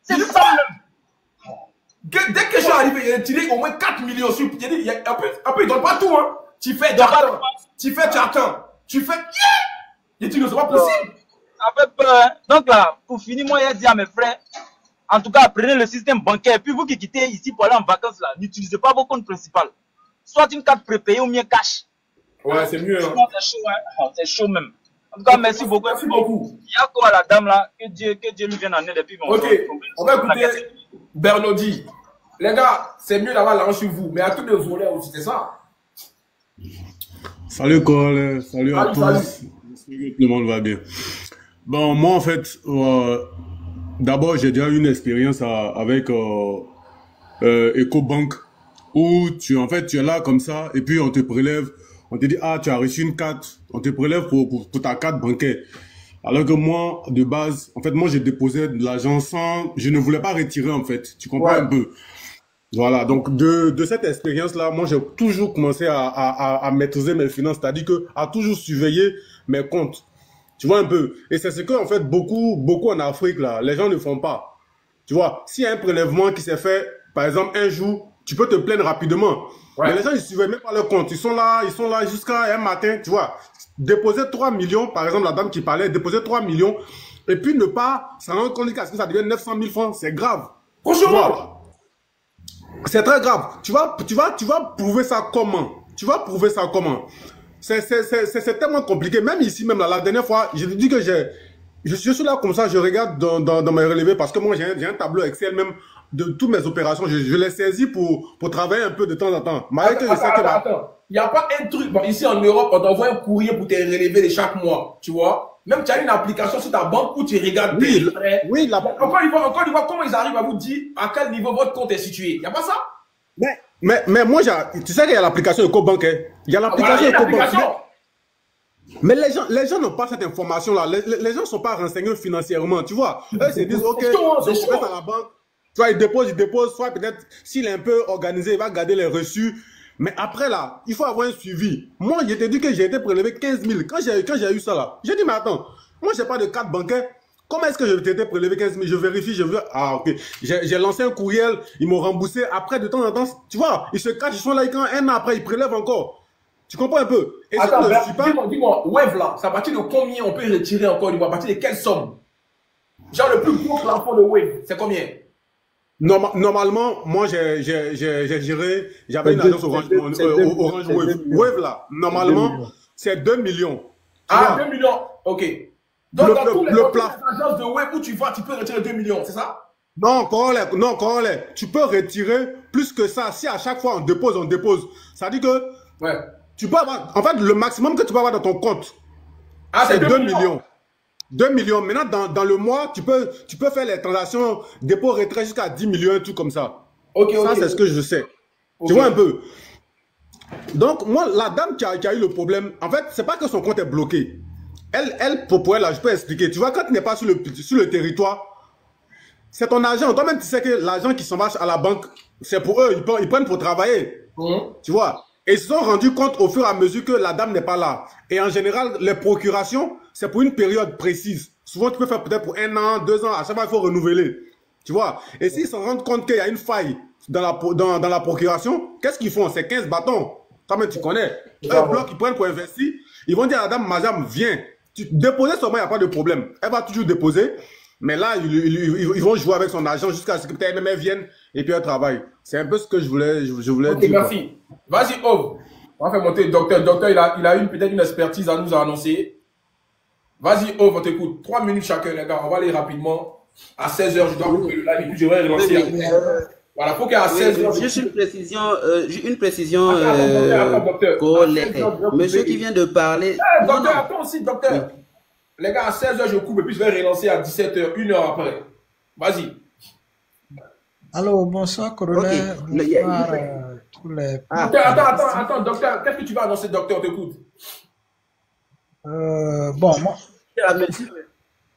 C'est ça même. Dès que je suis arrivé, j'ai retiré au moins 4 millions. Après, ils ne donnent pas tout. Hein. Tu fais, tu attends. Tu attends. Tu fais, j'ai dit, non, c'est pas possible. Ça fait peur. Hein. Donc là, pour finir, moi, j'ai dit à mes frères, en tout cas, prenez le système bancaire. Puis vous qui quittez ici pour aller en vacances, là, n'utilisez pas vos comptes principaux. Soit une carte prépayée ou bien cash. Ouais, c'est mieux. Hein. C'est chaud, hein. C'est chaud même. En tout cas, merci beaucoup. Merci beaucoup. Il y a quoi la dame là? Que Dieu lui vienne en aide et puis bon. Ok, on va écouter Bernodi. Les gars, c'est mieux d'avoir l'argent sur vous, mais à tous les volets aussi, c'est ça. Salut Cole, salut à tous. J'espère que tout le monde va bien. Bon, moi en fait, d'abord j'ai déjà eu une expérience avec EcoBank où tu es là comme ça et puis on te prélève, on te dit ah tu as reçu une carte, on te prélève pour ta carte bancaire. Alors que moi de base, en fait moi j'ai déposé de l'argent sans, je ne voulais pas retirer en fait, tu comprends un peu. Voilà, donc de cette expérience-là, moi j'ai toujours commencé à maîtriser mes finances, c'est-à-dire que à toujours surveiller mes comptes. Tu vois un peu. Et c'est ce que en fait beaucoup en Afrique là, les gens ne font pas. Tu vois, s'il y a un prélèvement qui s'est fait, par exemple un jour, tu peux te plaindre rapidement. Ouais. Mais les gens ils surveillent même pas leur compte, ils sont là jusqu'à un matin, tu vois. Déposer 3 millions, par exemple la dame qui parlait, déposer 3 millions et puis ne pas s'en rendre compte qu'à ce que ça devient 900 000 francs, c'est grave. Franchement. C'est très grave. Tu vas prouver ça comment? C'est tellement compliqué. Même ici, même là, la dernière fois, je te dis que je suis là comme ça, je regarde dans mes relevés parce que moi, j'ai un tableau Excel même de toutes mes opérations. Je les saisis pour travailler un peu de temps en temps. Attends. Il n'y a pas un truc. Bon, ici en Europe, on t'envoie un courrier pour te relever de chaque mois. Tu vois? Même tu as une application sur ta banque où tu regardes. Oui, encore une fois, comment ils arrivent à vous dire à quel niveau votre compte est situé? Il n'y a pas ça? Mais moi, tu sais qu'il y a l'application EcoBank. Il y a l'application EcoBank. Mais les gens n'ont pas cette information-là. Les gens ne sont pas renseignés financièrement. Tu vois? Eux, ils se disent, OK, je vais à la banque. Soit il dépose, soit peut-être, s'il est un peu organisé, il va garder les reçus. Mais après, là, il faut avoir un suivi. Moi, je t'ai dit que j'ai été prélevé 15 000. Quand j'ai eu ça, là, j'ai dit, mais attends, moi, je n'ai pas de carte bancaire. Comment est-ce que je t'ai été prélevé 15 000? Je vérifie, je veux. Ah, OK. J'ai lancé un courriel, ils m'ont remboursé. Après, de temps en temps, tu vois, ils se cachent, ils sont là, quand un an après, ils prélèvent encore. Tu comprends un peu? Et attends, dis-moi, Wave, là, c'est à partir de combien on peut retirer encore? À partir de quelle somme? Genre, le plus gros plafond de Wave, c'est combien? Normalement, moi, j'avais une agence Orange Wave. Wave, là, normalement, c'est 2 millions. Ah, 2 millions, ok. Donc, dans toutes les agences de Wave où tu vas, tu peux retirer 2 millions, c'est ça? Non, Corolais, tu peux retirer plus que ça. Si à chaque fois on dépose. Ça dit que tu peux avoir, en fait, le maximum que tu peux avoir dans ton compte, c'est 2 millions. 2 millions. Maintenant, dans le mois, tu peux faire les transactions dépôt-retrait jusqu'à 10 millions, un truc comme ça. Ça, c'est ce que je sais. Tu vois un peu. Donc, moi, la dame qui a eu le problème, en fait, c'est pas que son compte est bloqué. Elle, pour elle, là, je peux expliquer. Tu vois, quand tu n'es pas sur le territoire, c'est ton argent. Toi-même, tu sais que l'argent qui s'en va à la banque, c'est pour eux. Ils prennent pour travailler. Tu vois. Et ils se sont rendus compte au fur et à mesure que la dame n'est pas là. Et en général, les procurations, c'est pour une période précise. Souvent, tu peux faire peut-être pour 1 an, 2 ans. À chaque fois, il faut renouveler. Tu vois. Et s'ils se rendent compte qu'il y a une faille dans la procuration, qu'est-ce qu'ils font? C'est 15 bâtons. Toi-même, tu connais. Un bloc, ils prennent pour investir. Ils vont dire à la dame, madame, viens. Déposer seulement, il n'y a pas de problème. Elle va toujours déposer. Mais là, ils vont jouer avec son argent jusqu'à ce que peut-être même elle vienne et puis elle travaille. C'est un peu ce que je voulais dire. Merci. Vas-y, Ov. On va faire monter le docteur. Le docteur, il a peut-être une expertise à nous annoncer. Vas-y, Ov, on t'écoute. 3 minutes chacun, les gars. On va aller rapidement. À 16h, je dois couper le live et puis je vais relancer. Voilà, il faut qu'à 16h. Juste une précision. Attends, docteur. Monsieur qui vient de parler. Docteur, attends aussi, docteur. Les gars, à 16h, je coupe et puis je vais relancer à 17h, 1 heure après. Vas-y. Allô, bonsoir, colonel. Bonsoir, tous les... Attends, docteur. Qu'est-ce que tu vas annoncer, docteur? On t'écoute. Bon, moi...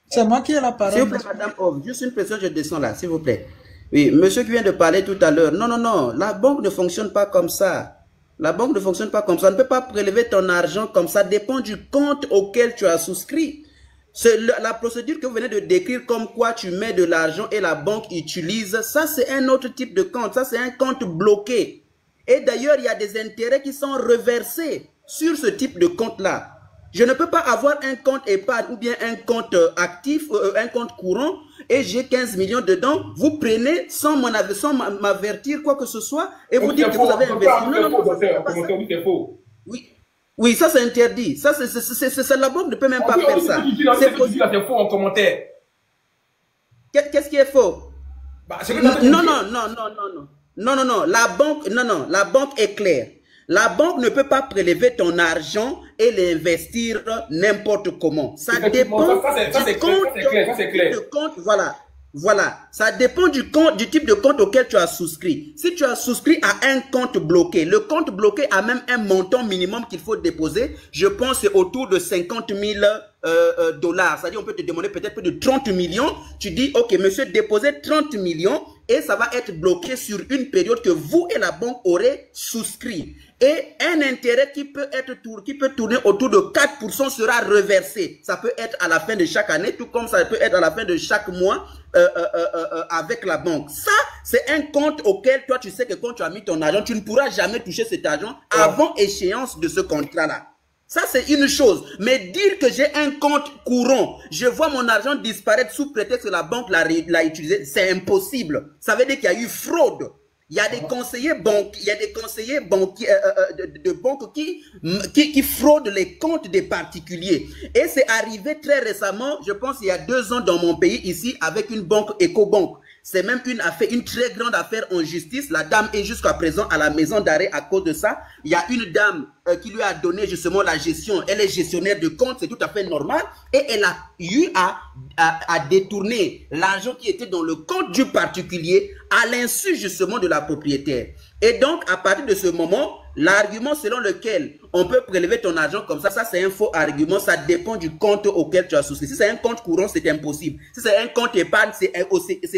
C'est moi qui ai la parole. S'il vous plaît, madame Ov, juste une question, je descends là, s'il vous plaît. Oui, monsieur qui vient de parler tout à l'heure. Non, la banque ne fonctionne pas comme ça. La banque ne fonctionne pas comme ça. On ne peut pas prélever ton argent comme ça. Ça dépend du compte auquel tu as souscrit. La procédure que vous venez de décrire comme quoi tu mets de l'argent et la banque utilise, ça c'est un autre type de compte. Ça c'est un compte bloqué. Et d'ailleurs, il y a des intérêts qui sont reversés sur ce type de compte-là. Je ne peux pas avoir un compte épargne ou bien un compte actif, un compte courant, et j'ai 15 millions dedans. Vous prenez sans m'avertir quoi que ce soit et vous dites que vous avez investi. Non, oui, ça c'est interdit. Ça, c'est la banque ne peut même pas faire ça. C'est faux en commentaire. Qu'est-ce qui est faux? Non. La banque est claire. La banque ne peut pas prélever ton argent et l'investir n'importe comment. Ça dépend du compte. Voilà. Ça dépend du type de compte auquel tu as souscrit. Si tu as souscrit à un compte bloqué, le compte bloqué a même un montant minimum qu'il faut déposer. Je pense c'est autour de 50 000 dollars. C'est-à-dire on peut te demander peut-être plus de 30 millions. Tu dis, ok, monsieur, déposez 30 millions et ça va être bloqué sur une période que vous et la banque aurez souscrit. Et un intérêt qui peut tourner autour de 4% sera reversé. Ça peut être à la fin de chaque année, tout comme ça peut être à la fin de chaque mois avec la banque. Ça, c'est un compte auquel toi, tu sais que quand tu as mis ton argent, tu ne pourras jamais toucher cet argent avant échéance de ce contrat-là. Ça, c'est une chose. Mais dire que j'ai un compte courant, je vois mon argent disparaître sous prétexte que la banque l'a utilisé, c'est impossible. Ça veut dire qu'il y a eu fraude. Il y a des conseillers banquiers de banques qui fraudent les comptes des particuliers. Et c'est arrivé très récemment, je pense il y a 2 ans dans mon pays ici, avec une banque Ecobank. C'est même une très grande affaire en justice. La dame est jusqu'à présent à la maison d'arrêt à cause de ça. Il y a une dame qui lui a donné justement la gestion. Elle est gestionnaire de compte, c'est tout à fait normal. Et elle a eu à détourner l'argent qui était dans le compte du particulier à l'insu justement de la propriétaire. Et donc, à partir de ce moment, l'argument selon lequel on peut prélever ton argent comme ça c'est un faux argument, ça dépend du compte auquel tu as souscrit. Si c'est un compte courant, c'est impossible. Si c'est un compte épargne, c'est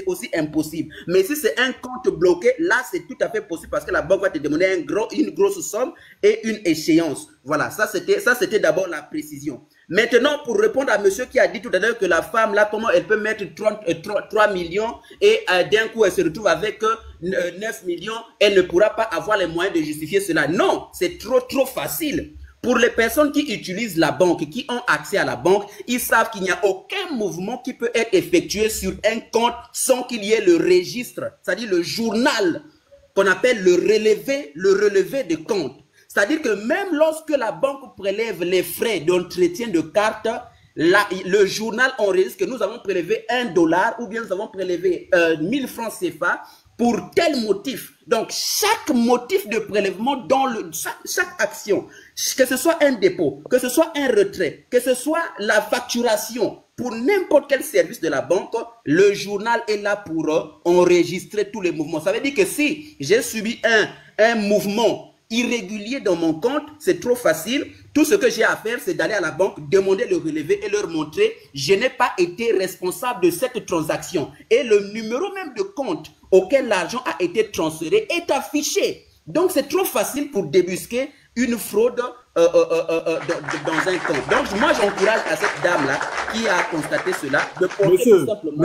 aussi impossible. Mais si c'est un compte bloqué, là, c'est tout à fait possible parce que la banque va te demander une grosse somme et une échéance. Voilà, ça c'était d'abord la précision. Maintenant, pour répondre à monsieur qui a dit tout à l'heure que la femme, là, comment elle peut mettre 3 millions et d'un coup, elle se retrouve avec 9 millions, elle ne pourra pas avoir les moyens de justifier cela. Non, c'est trop facile. Pour les personnes qui utilisent la banque, qui ont accès à la banque, ils savent qu'il n'y a aucun mouvement qui peut être effectué sur un compte sans qu'il y ait le registre, c'est-à-dire le journal qu'on appelle le relevé de compte. C'est-à-dire que même lorsque la banque prélève les frais d'entretien de carte, le journal enregistre que nous avons prélevé $1 ou bien nous avons prélevé 1000 francs CFA pour tel motif. Donc, chaque motif de prélèvement dans chaque action, que ce soit un dépôt, que ce soit un retrait, que ce soit la facturation, pour n'importe quel service de la banque, le journal est là pour enregistrer tous les mouvements. Ça veut dire que si j'ai subi un mouvement irrégulier dans mon compte, c'est trop facile. Tout ce que j'ai à faire, c'est d'aller à la banque, demander le relevé et leur montrer je n'ai pas été responsable de cette transaction. Et le numéro même de compte auquel l'argent a été transféré est affiché. Donc, c'est trop facile pour débusquer une fraude dans un compte. Donc, moi, j'encourage à cette dame-là qui a constaté cela de porter tout simplement...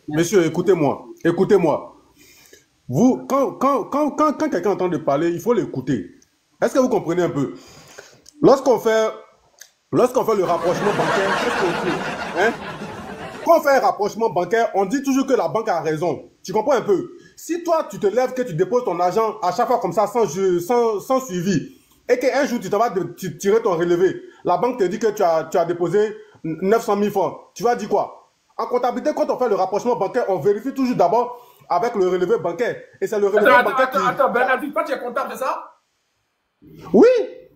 Monsieur, écoutez-moi. Vous, quand quelqu'un entend de parler, il faut l'écouter. Est-ce que vous comprenez un peu? Lorsqu'on fait le rapprochement bancaire, qu'est-ce qu'on fait, hein? Quand on fait un rapprochement bancaire, on dit toujours que la banque a raison. Tu comprends un peu? Si toi, tu te lèves, que tu déposes ton argent à chaque fois comme ça, sans suivi, et qu'un jour, tu vas tirer ton relevé, la banque te dit que tu as déposé 900 000 francs, tu vas dire quoi? En comptabilité, quand on fait le rapprochement bancaire, on vérifie toujours d'abord avec le relevé bancaire. Et c'est le relevé bancaire qui... Attends, Bernard, toi, tu es comptable, c'est ça? Oui.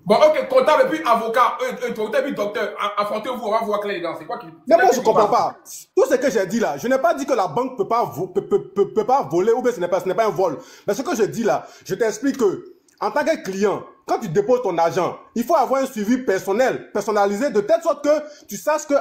Bon, ok, comptable et puis avocat, et puis docteur, affrontez-vous, on va voir clair dedans. C'est quoi qui... Mais moi, je ne comprends pas. Tout ce que j'ai dit là, je n'ai pas dit que la banque peut pas voler ou bien ce n'est pas un vol. Mais ce que je dis là, je t'explique que, en tant que client, quand tu déposes ton argent, il faut avoir un suivi personnalisé, de telle sorte que tu saches que,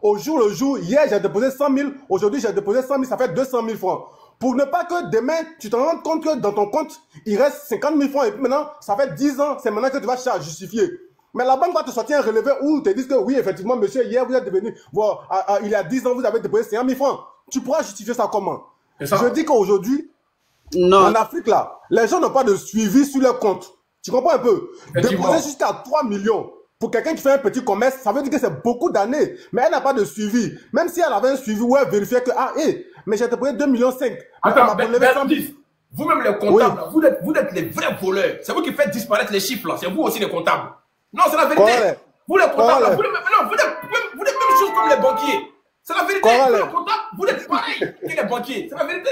au jour le jour, hier j'ai déposé 100 000, aujourd'hui j'ai déposé 100 000, ça fait 200 000 francs. Pour ne pas que demain, tu te rendes compte que dans ton compte, il reste 50 000 francs et puis maintenant, ça fait 10 ans, c'est maintenant que tu vas chercher à justifier. Mais la banque va te sortir un relevé où te disent que oui, effectivement, monsieur, hier vous êtes devenu, il y a 10 ans, vous avez déposé 50 000 francs. Tu pourras justifier ça comment? Je dis qu'aujourd'hui, en Afrique là, les gens n'ont pas de suivi sur leur compte. Tu comprends un peu? Déposer jusqu'à 3 millions. Pour quelqu'un qui fait un petit commerce, ça veut dire que c'est beaucoup d'années. Mais elle n'a pas de suivi. Même si elle avait un suivi où elle vérifiait que, mais j'ai déposé 2,5 millions. Attends, vous-même les comptables, oui. vous êtes les vrais voleurs. C'est vous qui faites disparaître les chiffres là. C'est vous aussi les comptables. Non, c'est la vérité. Vous les comptables, vous êtes même chose comme les banquiers. C'est la vérité. Vous les comptables, vous êtes pareil que les banquiers. C'est la vérité.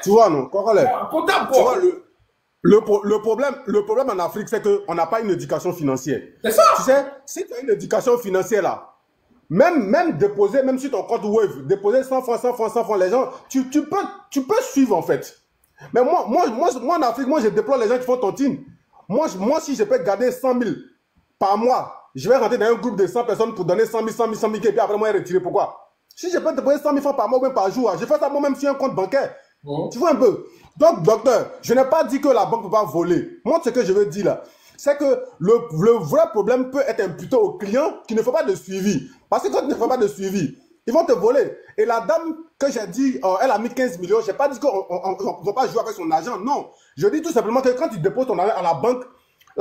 Tu vois, non? Comptable quoi? Le problème en Afrique, c'est qu'on n'a pas une éducation financière. C'est ça. Tu sais, si tu as une éducation financière là, même déposer, même sur ton compte Wave, déposer 100 francs, les gens, tu peux suivre en fait. Mais moi en Afrique, je déplore les gens qui font tontine. Moi, si je peux garder 100 000 par mois, je vais rentrer dans un groupe de 100 personnes pour donner 100 000, et puis après moi, retirer. Pourquoi? Si je peux déposer 100 000 francs par mois ou même par jour, je fais ça moi-même sur un compte bancaire. Tu vois un peu? Donc, docteur, je n'ai pas dit que la banque ne peut pas voler. Moi, ce que je veux dire là, c'est que le vrai problème peut être imputé aux clients qui ne font pas de suivi. Parce que quand tu ne fais pas de suivi, ils vont te voler. Et la dame que j'ai dit, elle a mis 15 millions, je n'ai pas dit qu'on ne va pas jouer avec son argent. Non. Je dis tout simplement que quand tu déposes ton argent à la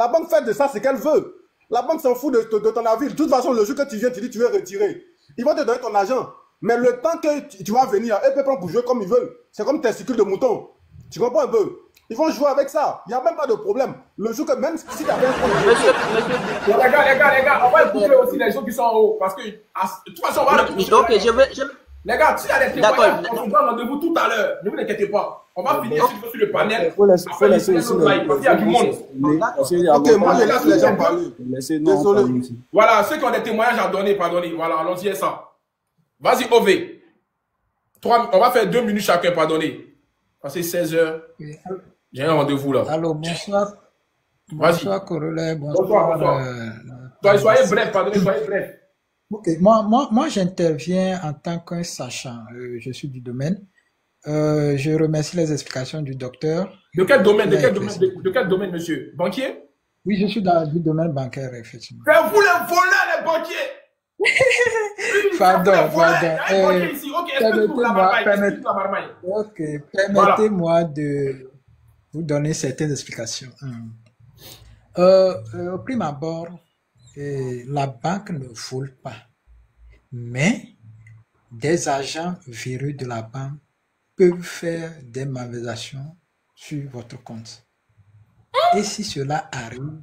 banque fait de ça ce qu'elle veut. La banque s'en fout de ton avis. De toute façon, le jour que tu viens, tu dis tu veux retirer. Ils vont te donner ton argent. Mais le temps que tu vas venir, eux peuvent prendre pour jouer comme ils veulent. C'est comme testicule de mouton. Tu comprends un peu? Ils vont jouer avec ça. Il n'y a même pas de problème. Le jour que même si tu avais un problème. Les gars, on va écouter aussi les gens qui sont en haut. Parce que, de toute façon, on va. Ok, je veux. Les gars, s'il y a des témoignages, on se donne rendez-vous tout à l'heure. Ne vous inquiétez pas. On va finir sur le panel. Faut laisser aussi parce qu'il y a du monde. Ok, moi je laisse les gens parler. Désolé. Voilà, ceux qui ont des témoignages à donner, pardonnez. Voilà, allons-y à ça. Vas-y, OV. On va faire 2 minutes chacun, pardonnez. Passez 16 heures. J'ai un rendez-vous là. Allô, bonsoir. Bonsoir, Corollaire. Bonsoir. Soyez bref, pardonnez, soyez bref. Ok, moi j'interviens en tant qu'un sachant. Je suis du domaine. Je remercie les explications du docteur. De quel domaine, de quel domaine, monsieur? Banquier? Oui, je suis dans le domaine bancaire, effectivement. Mais vous les volez, les banquiers! Pardon. Permettez-moi de vous donner certaines explications. Au prime abord, la banque ne vole pas, mais des agents véreux de la banque peuvent faire des malversations sur votre compte. Et si cela arrive,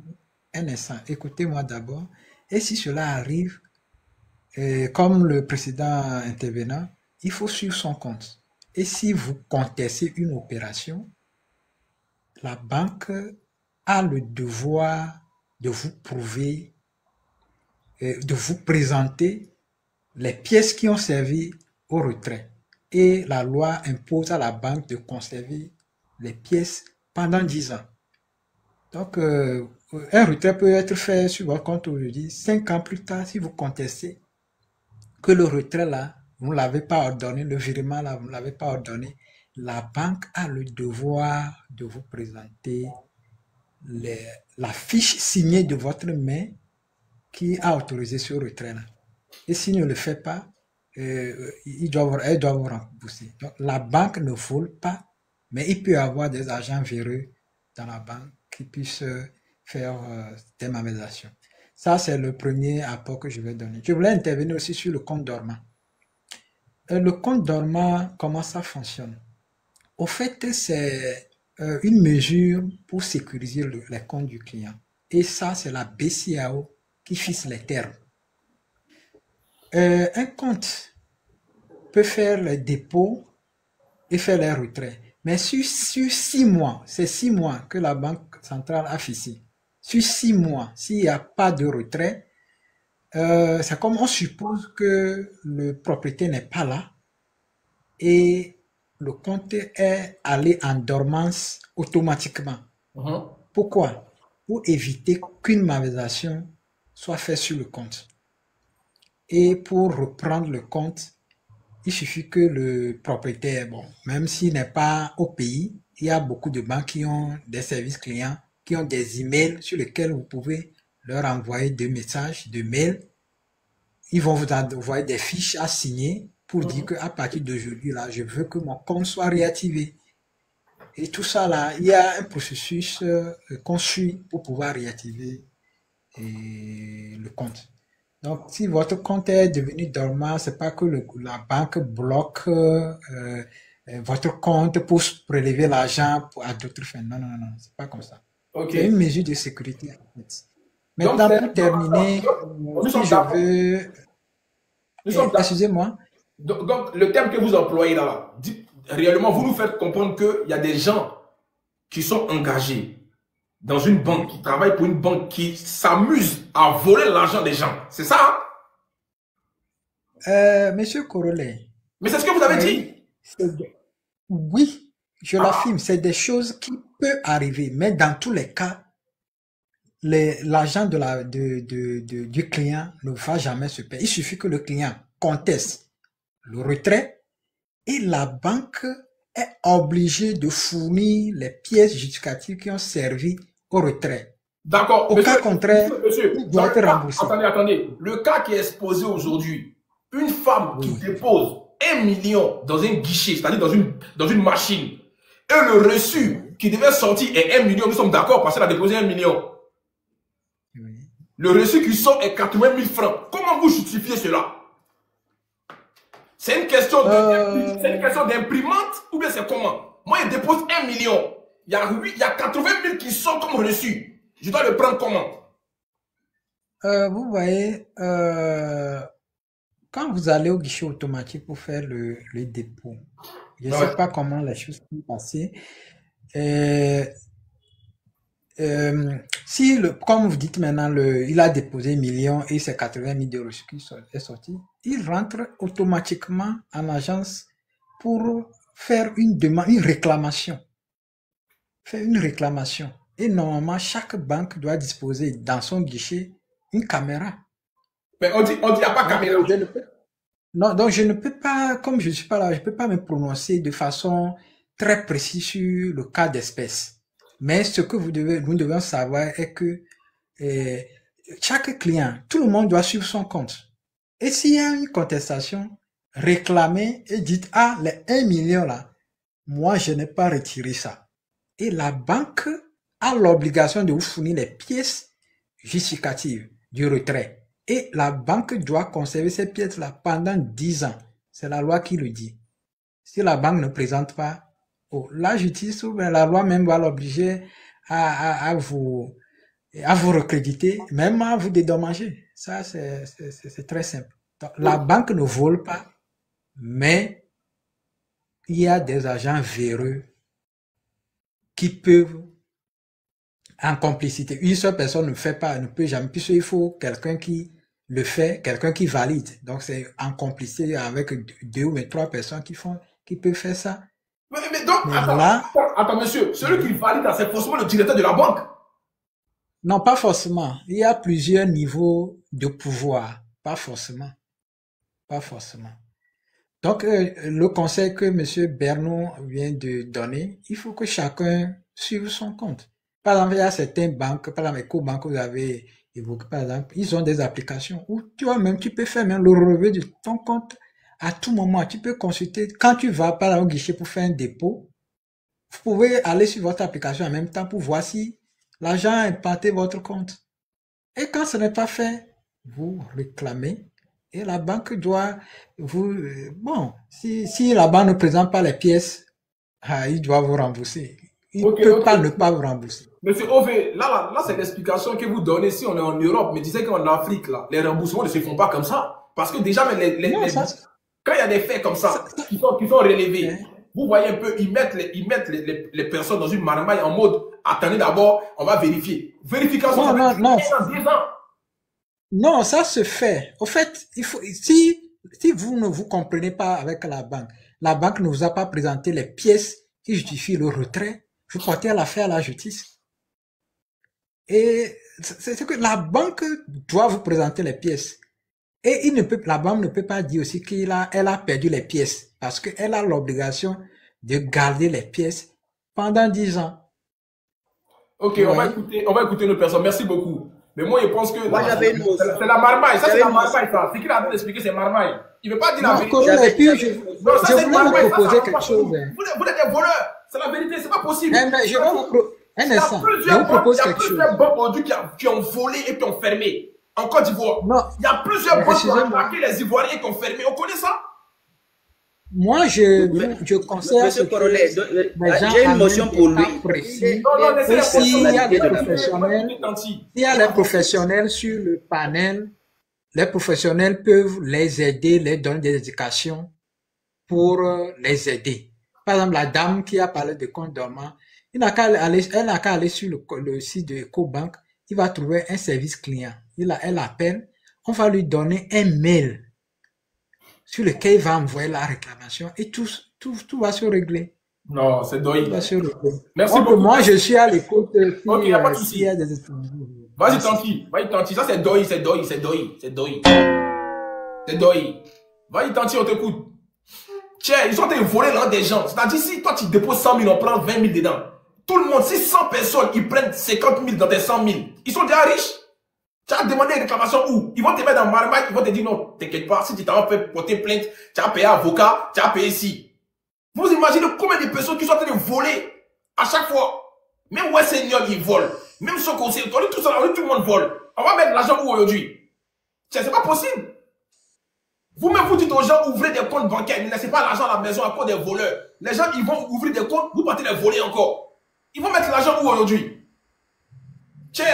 un instant, écoutez-moi d'abord, et si cela arrive, comme le précédent intervenant, il faut suivre son compte. Et si vous contestez une opération, la banque a le devoir de vous prouver, de vous présenter les pièces qui ont servi au retrait. Et la loi impose à la banque de conserver les pièces pendant 10 ans. Donc, un retrait peut être fait sur votre compte aujourd'hui. 5 ans plus tard, si vous contestez que le retrait là, vous ne l'avez pas ordonné, le virement là, vous ne l'avez pas ordonné, la banque a le devoir de vous présenter la fiche signée de votre main qui a autorisé ce retrait là. Et s'il ne le fait pas, elle doit vous rembourser. Donc, la banque ne vole pas, mais il peut y avoir des agents véreux dans la banque qui puissent faire des malversations. Ça, c'est le premier apport que je vais donner. Je voulais intervenir aussi sur le compte dormant. Le compte dormant, comment ça fonctionne? Au fait, c'est une mesure pour sécuriser les comptes du client. Et ça, c'est la BCAO qui fixe les termes. Un compte peut faire les dépôts et faire les retraits. Mais sur 6 mois, c'est 6 mois que la Banque centrale a fixé. Sur 6 mois, s'il n'y a pas de retrait, c'est comme on suppose que le propriétaire n'est pas là et le compte est allé en dormance automatiquement. Pourquoi? Pour éviter qu'une malversation soit faite sur le compte. Et pour reprendre le compte, il suffit que le propriétaire, bon, même s'il n'est pas au pays, il y a beaucoup de banques qui ont des services clients, qui ont des emails sur lesquels vous pouvez leur envoyer des messages, des mails. Ils vont vous envoyer des fiches à signer pour dire qu'à partir d'aujourd'hui, là, je veux que mon compte soit réactivé. Et tout ça, là, il y a un processus qu'on suit pour pouvoir réactiver le compte. Donc, si votre compte est devenu dormant, c'est pas que la banque bloque votre compte pour prélever l'argent à d'autres fins. Non, c'est pas comme ça. Okay. C'est une mesure de sécurité. En fait. Maintenant, donc, pour terminer, si je veux... Excusez-moi. Donc, le terme que vous employez là, réellement, vous nous faites comprendre qu'il y a des gens qui sont engagés dans une banque, qui travaillent pour une banque qui s'amuse à voler l'argent des gens. C'est ça? Monsieur Corollaire. Mais c'est ce que vous avez dit. Oui, je l'affirme. C'est des choses qui peuvent arriver. Mais dans tous les cas, l'argent du client ne va jamais se perdre. Il suffit que le client conteste le retrait et la banque est obligée de fournir les pièces justificatives qui ont servi au retrait. D'accord. Au cas contraire, il doit être remboursé. Attendez. Le cas qui est exposé aujourd'hui, une femme qui dépose 1 million dans un guichet, c'est-à-dire dans une machine, et le reçu qui devait sortir est 1 million, nous sommes d'accord parce qu'elle a déposé 1 million. Oui. Le reçu qui sort est 80 000 francs. Comment vous justifiez cela? C'est une question d'imprimante ou bien c'est comment? Moi, je dépose 1 million. Il y a 80 000 qui sont comme reçus. Je dois le prendre comment? Vous voyez, quand vous allez au guichet automatique pour faire le dépôt, je ne sais pas comment les choses sont passées. Si, comme vous dites maintenant, il a déposé 1 million et c'est 80 000 € qui est sorti, il rentre automatiquement en agence pour faire une demande, une réclamation. Faire une réclamation. Et normalement, chaque banque doit disposer dans son guichet une caméra. Mais on dit il n'y a pas de caméra. Non, donc je ne peux pas, comme je ne suis pas là, je ne peux pas me prononcer de façon très précise sur le cas d'espèce. Mais ce que nous devons savoir est que chaque client, tout le monde doit suivre son compte. Et s'il y a une contestation, réclamez et dites, ah, les 1 million là, moi je n'ai pas retiré ça. Et la banque a l'obligation de vous fournir les pièces justificatives du retrait. Et la banque doit conserver ces pièces-là pendant 10 ans. C'est la loi qui le dit. Si la banque ne présente pas, la justice ou la loi même va l'obliger à vous recréditer, même à vous dédommager. Ça, c'est très simple. Donc, la banque ne vole pas, mais il y a des agents véreux qui peuvent, en complicité, une seule personne ne peut jamais, puisqu'il faut quelqu'un qui le fait, quelqu'un qui valide. Donc, c'est en complicité avec 2 ou 3 personnes qui peuvent faire ça. Mais donc, attends, monsieur, celui qui valide, c'est forcément le directeur de la banque? Non, pas forcément. Il y a plusieurs niveaux de pouvoir. Pas forcément. Pas forcément. Donc, le conseil que monsieur Bernou vient de donner, il faut que chacun suive son compte. Par exemple, il y a certaines banques, par exemple, EcoBank, vous avez évoqué, par exemple, ils ont des applications où tu peux faire même le relevé de ton compte. À tout moment, tu peux consulter. Quand tu vas par là au guichet pour faire un dépôt, vous pouvez aller sur votre application en même temps pour voir si l'argent a impacté votre compte. Et quand ce n'est pas fait, vous réclamez et la banque doit vous... Bon, si la banque ne présente pas les pièces, il doit vous rembourser. Il ne peut pas ne pas vous rembourser. Monsieur Ové, là c'est l'explication que vous donnez si on est en Europe, mais disait qu'en Afrique, là, les remboursements ne se font pas comme ça. Parce que déjà, quand il y a des faits comme ça, qui sont relevés, vous voyez un peu, ils mettent les personnes dans une marmaille en mode, attendez d'abord, on va vérifier. Vérification, non, ça se fait. Au fait, il faut, si vous ne vous comprenez pas avec la banque ne vous a pas présenté les pièces qui justifient le retrait, vous portez l'affaire à la justice. Et c'est que la banque doit vous présenter les pièces. Et la banque ne peut pas dire aussi qu'elle a perdu les pièces parce qu'elle a l'obligation de garder les pièces pendant 10 ans. Ok, ouais. on va écouter nos personnes. Merci beaucoup. Mais moi, je pense que c'est la marmaille. Ça, c'est la marmaille. C'est qu'il a expliqué, c'est marmaille. Il ne veut pas dire la vérité. Je voulais vous proposer quelque chose. Vous êtes des voleurs. C'est la vérité, c'est pas possible. Je vais vous proposer quelque chose. Il y a plusieurs banques aujourd'hui qui ont volé et qui ont fermé. En Côte d'Ivoire, il y a plusieurs banques qui ont attaqué les Ivoiriens et qui ont fermé. On connaît ça? Moi, je conseille Monsieur Corolet, j'ai une motion pour lui. S'il y a des professionnels sur le panel, les professionnels peuvent les aider, les donner des indications pour les aider. Par exemple, la dame qui a parlé de compte dormant, elle n'a qu'à aller sur le site de EcoBank, il va trouver un service client. Elle appelle, on va lui donner un mail sur lequel il va envoyer la réclamation et tout va se régler. Non, c'est doy. Merci beaucoup. Moi, je suis à l'écoute. Ok, il n'y a pas de souci. Vas-y, Tanti. Ça, c'est doy. Vas-y, Tanti, on t'écoute. Tiens, ils sont en train de voler l'argent des gens. C'est-à-dire, si toi, tu déposes 100 000, on prend 20 000 dedans. Tout le monde, si 100 personnes, ils prennent 50 000 dans tes 100 000, ils sont déjà riches. Tu as demandé une réclamation où? Ils vont te mettre dans marmaille, ils vont te dire non, t'inquiète pas, si tu t'as fait porter plainte, tu as payé avocat, tu as payé ici. Vous imaginez combien de personnes qui sont en train de voler à chaque fois? Même ouais, Seigneur, ils volent. Même son conseil, tout le monde vole. On va mettre l'argent où aujourd'hui? C'est pas possible. Vous-même, vous dites aux gens, ouvrez des comptes bancaires. Ne laissez pas l'argent à la maison à cause des voleurs. Les gens, ils vont ouvrir des comptes, vous partez les voler encore. Ils vont mettre l'argent où aujourd'hui? Tiens,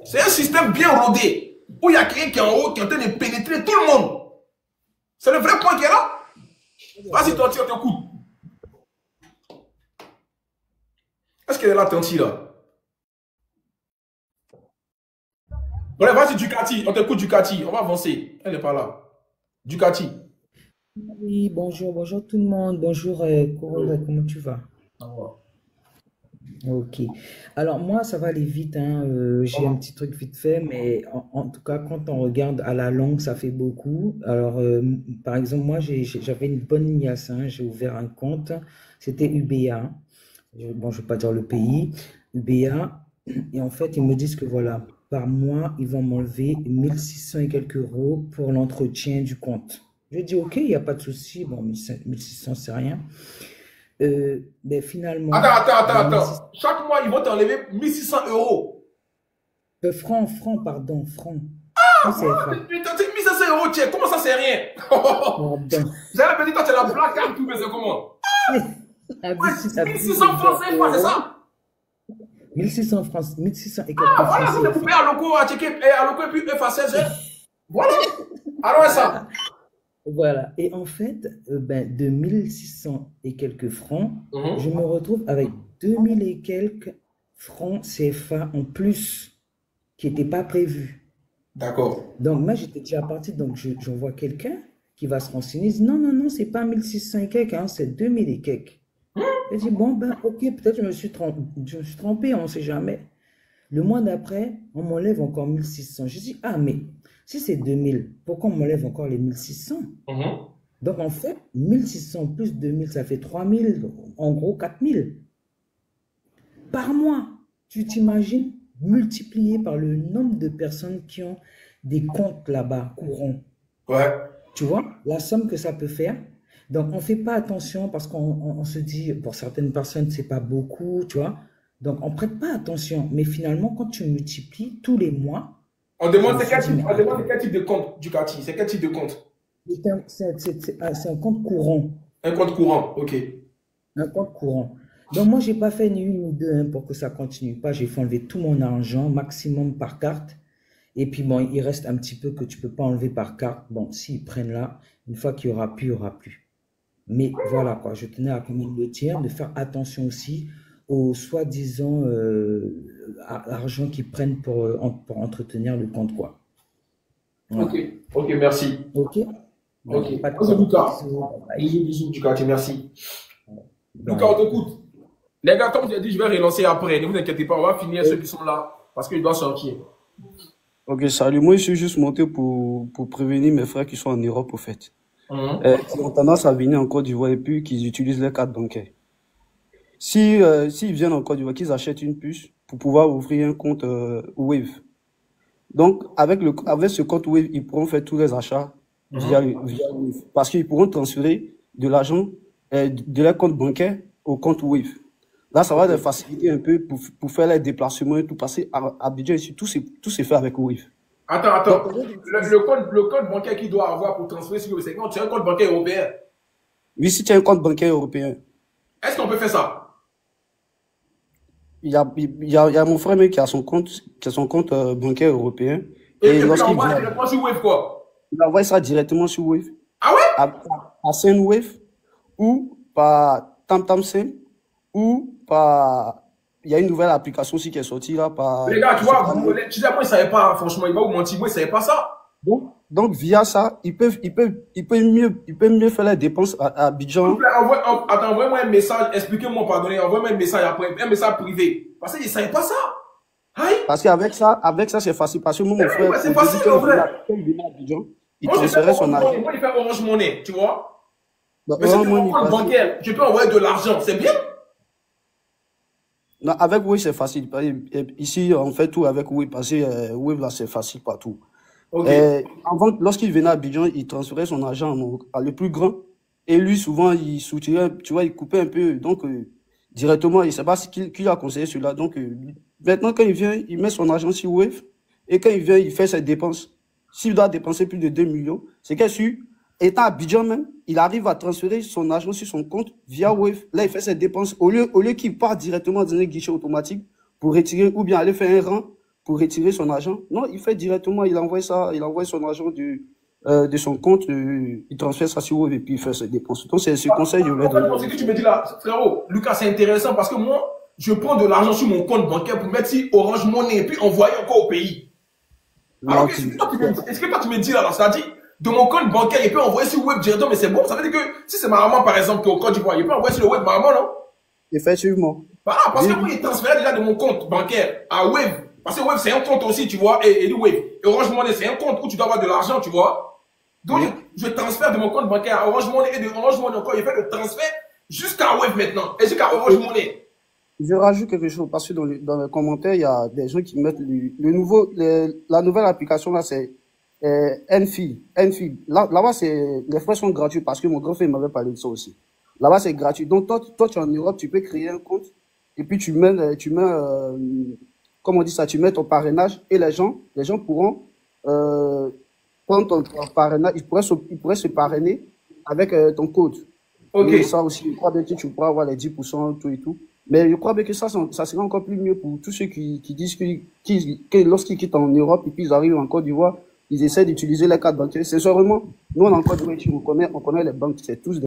c'est un système bien rodé. Où il y a quelqu'un qui est en haut, qui est en train de pénétrer tout le monde. C'est le vrai point qui est là. Vas-y, Tanti, on t'écoute. Est-ce qu'elle est là, Tanti, là? Voilà, vas-y, Ducati. On t'écoute, Ducati. On va avancer. Elle n'est pas là. Ducati. Oui, bonjour tout le monde. Bonjour, Corolla, comment tu vas? Ok. Alors, moi, ça va aller vite, hein. J'ai un petit truc vite fait, mais en tout cas, quand on regarde à la longue, ça fait beaucoup. Alors, par exemple, moi, j'avais une bonne liasse, hein. J'ai ouvert un compte. C'était UBA. Bon, je ne vais pas dire le pays. UBA. Et en fait, ils me disent que voilà, par mois, ils vont m'enlever 1600 et quelques euros pour l'entretien du compte. Je dis, ok, il n'y a pas de souci. Bon, 1600, c'est rien. Mais finalement... Attends. Chaque mois, ils vont t'enlever 1600 euros. Francs, pardon, francs. Ah, voilà, 1500 euros, tiens, comment ça, c'est rien? J'avais dit, toi, tu es la blague, hein, tout, mais c'est comment? 1600 francs, c'est quoi, c'est ça? 1600 francs, 1600 et quelques francs. Ah, voilà, vous pouvez à loco, à checker, à loco, et puis F à 16 heures. Voilà. Alors, ça. Voilà. Et en fait, de 1600 et quelques francs, je me retrouve avec 2000 et quelques francs CFA en plus, qui n'étaient pas prévus. D'accord. Donc, moi, j'étais déjà parti, donc j'envoie quelqu'un qui va se renseigner. Il dit, non, c'est pas 1600 et quelques, hein, c'est 2000 et quelques. Je dis, bon, ok, peut-être je me suis trompé, on ne sait jamais. Le mois d'après, on m'enlève encore 1600. Je dis, ah, mais si c'est 2000, pourquoi on m'enlève encore les 1600? Donc, en fait, 1600 plus 2000, ça fait 3000, en gros 4000. Par mois, tu t'imagines multiplié par le nombre de personnes qui ont des comptes là-bas, courants. Ouais. Tu vois, la somme que ça peut faire. Donc, on ne fait pas attention parce qu'on se dit, pour certaines personnes, ce n'est pas beaucoup, tu vois. Donc, on ne prête pas attention. Mais finalement, quand tu multiplies tous les mois... On demande c'est quel type de compte, Ducati? C'est quel type de compte? C'est un compte courant. Un compte courant, ok. Un compte courant. Donc, moi, je n'ai pas fait ni une ni deux, hein, pour que ça ne continue pas. J'ai fait enlever tout mon argent, maximum par carte. Et puis, bon, il reste un petit peu que tu ne peux pas enlever par carte. Bon, s'ils prennent là, une fois qu'il n'y aura plus, il n'y aura plus. Mais voilà, quoi, je tenais à quand même le dire, de faire attention aussi au soi-disant argent qu'ils prennent pour entretenir le compte, quoi. Voilà. Ok, merci. Ok. Ok. Bisous, Ducati, merci. Lucas, on t'écoute. Les gars, comme je l'ai dit, je vais relancer après. Ne vous inquiétez pas, on va finir ceux qui sont là parce qu'ils doivent sortir. Ok, salut. Moi, je suis juste monté pour prévenir mes frères qui sont en Europe, au fait. Qui ont tendance à venir en Côte d'Ivoire et puis qu'ils utilisent les cartes bancaires. S'ils viennent en Côte d'Ivoire, qu'ils achètent une puce pour pouvoir ouvrir un compte Wave. Donc, avec ce compte Wave, ils pourront faire tous les achats via Wave. Parce qu'ils pourront transférer de l'argent de leur compte bancaire au compte Wave. Là, ça va les faciliter un peu pour faire les déplacements et tout. Parce qu'à Abidjan, ici, tout se fait avec Wave. Attends. Le compte bancaire qu'il doit avoir pour transférer sur le segment, tu as un compte bancaire européen? Oui, si tu as un compte bancaire européen. Est-ce qu'on peut faire ça? Il y a mon frère qui a son compte bancaire européen. Et lorsqu'il envoie sur Wave, quoi? Il envoie ça directement sur Wave. Ah ouais? À SendWave, ou par TamTamSend, ou par... Il y a une nouvelle application aussi qui est sortie là par... Les gars, tu vois, moi, je ne savais pas, franchement, il va vous mentir, moi, je ne savais pas ça. Donc, via ça, ils peuvent mieux faire les dépenses à Abidjan. Attends, envoyez-moi un message, expliquez-moi, pardonnez, envoyez-moi un message après, un message privé. Parce que je ne savais pas ça. Aïe. Parce qu'avec ça, c'est facile. Parce que mon frère, c'est facile, mon frère. Il transférait son argent. Moi, il fait Orange Money, tu vois. Donc, mais c'est mon compte bancaire, je peux envoyer de l'argent, c'est bien. Non, avec Wave, c'est facile. Ici, on fait tout avec Wave, parce que Wave, là, c'est facile partout. Okay. Avant, lorsqu'il venait à Abidjan, il transférait son argent à le plus grand. Et lui, souvent, il soutirait, tu vois, il coupait un peu. Donc, directement, il ne sait pas qui a conseillé cela. Donc, maintenant, quand il vient, il met son argent sur Wave. Et quand il vient, il fait ses dépenses. s'il doit dépenser plus de 2 millions, c'est que sur, étant à Abidjan même, il arrive à transférer son argent sur son compte via Wave. Là, il fait ses dépenses. Au lieu qu'il parte directement dans un guichet automatique pour retirer, ou bien aller faire un rang pour retirer son argent. Non, il fait directement, il envoie son argent de son compte, il transfère ça sur Wave et puis il fait ses dépenses. Donc, c'est ce conseil que je voulais donner. Ce que tu me dis là, frérot, Lucas, c'est intéressant parce que moi, je prends de l'argent sur mon compte bancaire pour mettre sur Orange Money et puis envoyer encore au pays. Alors, est-ce que toi, tu me dis là, ça dit, de mon compte bancaire, il peut envoyer sur Wave directement, mais c'est bon. Ça veut dire que si c'est ma maman, par exemple, qui est au Côte d'Ivoire, il peut envoyer sur le Wave ma maman, non? Effectivement. Voilà, parce que moi, il transfère déjà de mon compte bancaire à Wave. Parce que Wave, c'est un compte aussi, tu vois, et Wave. Et Orange Money, c'est un compte où tu dois avoir de l'argent, tu vois. Donc, je transfère de mon compte bancaire à Orange Money et de Orange Money encore, il fait le transfert jusqu'à Wave maintenant, et jusqu'à Orange Money. Je rajoute quelque chose, parce que dans les commentaires, il y a des gens qui mettent la nouvelle application là, c'est Enfi. Là-bas, les frais sont gratuits parce que mon grand frère m'avait parlé de ça aussi. Là-bas, c'est gratuit. Donc, toi, tu es en Europe, tu peux créer un compte et puis tu mets comment on dit ça, tu mets ton parrainage et les gens pourront prendre ton parrainage, ils pourraient se parrainer avec ton code. Ok. Et ça aussi, je crois bien que tu pourras avoir les 10%, tout et tout. Mais je crois bien que ça serait encore plus mieux pour tous ceux qui disent que lorsqu'ils quittent en Europe et puis ils arrivent en Côte d'Ivoire, ils essaient d'utiliser les cartes bancaires. C'est vraiment, nous, on est en Côte d'Ivoire, on connaît les banques, c'est tous des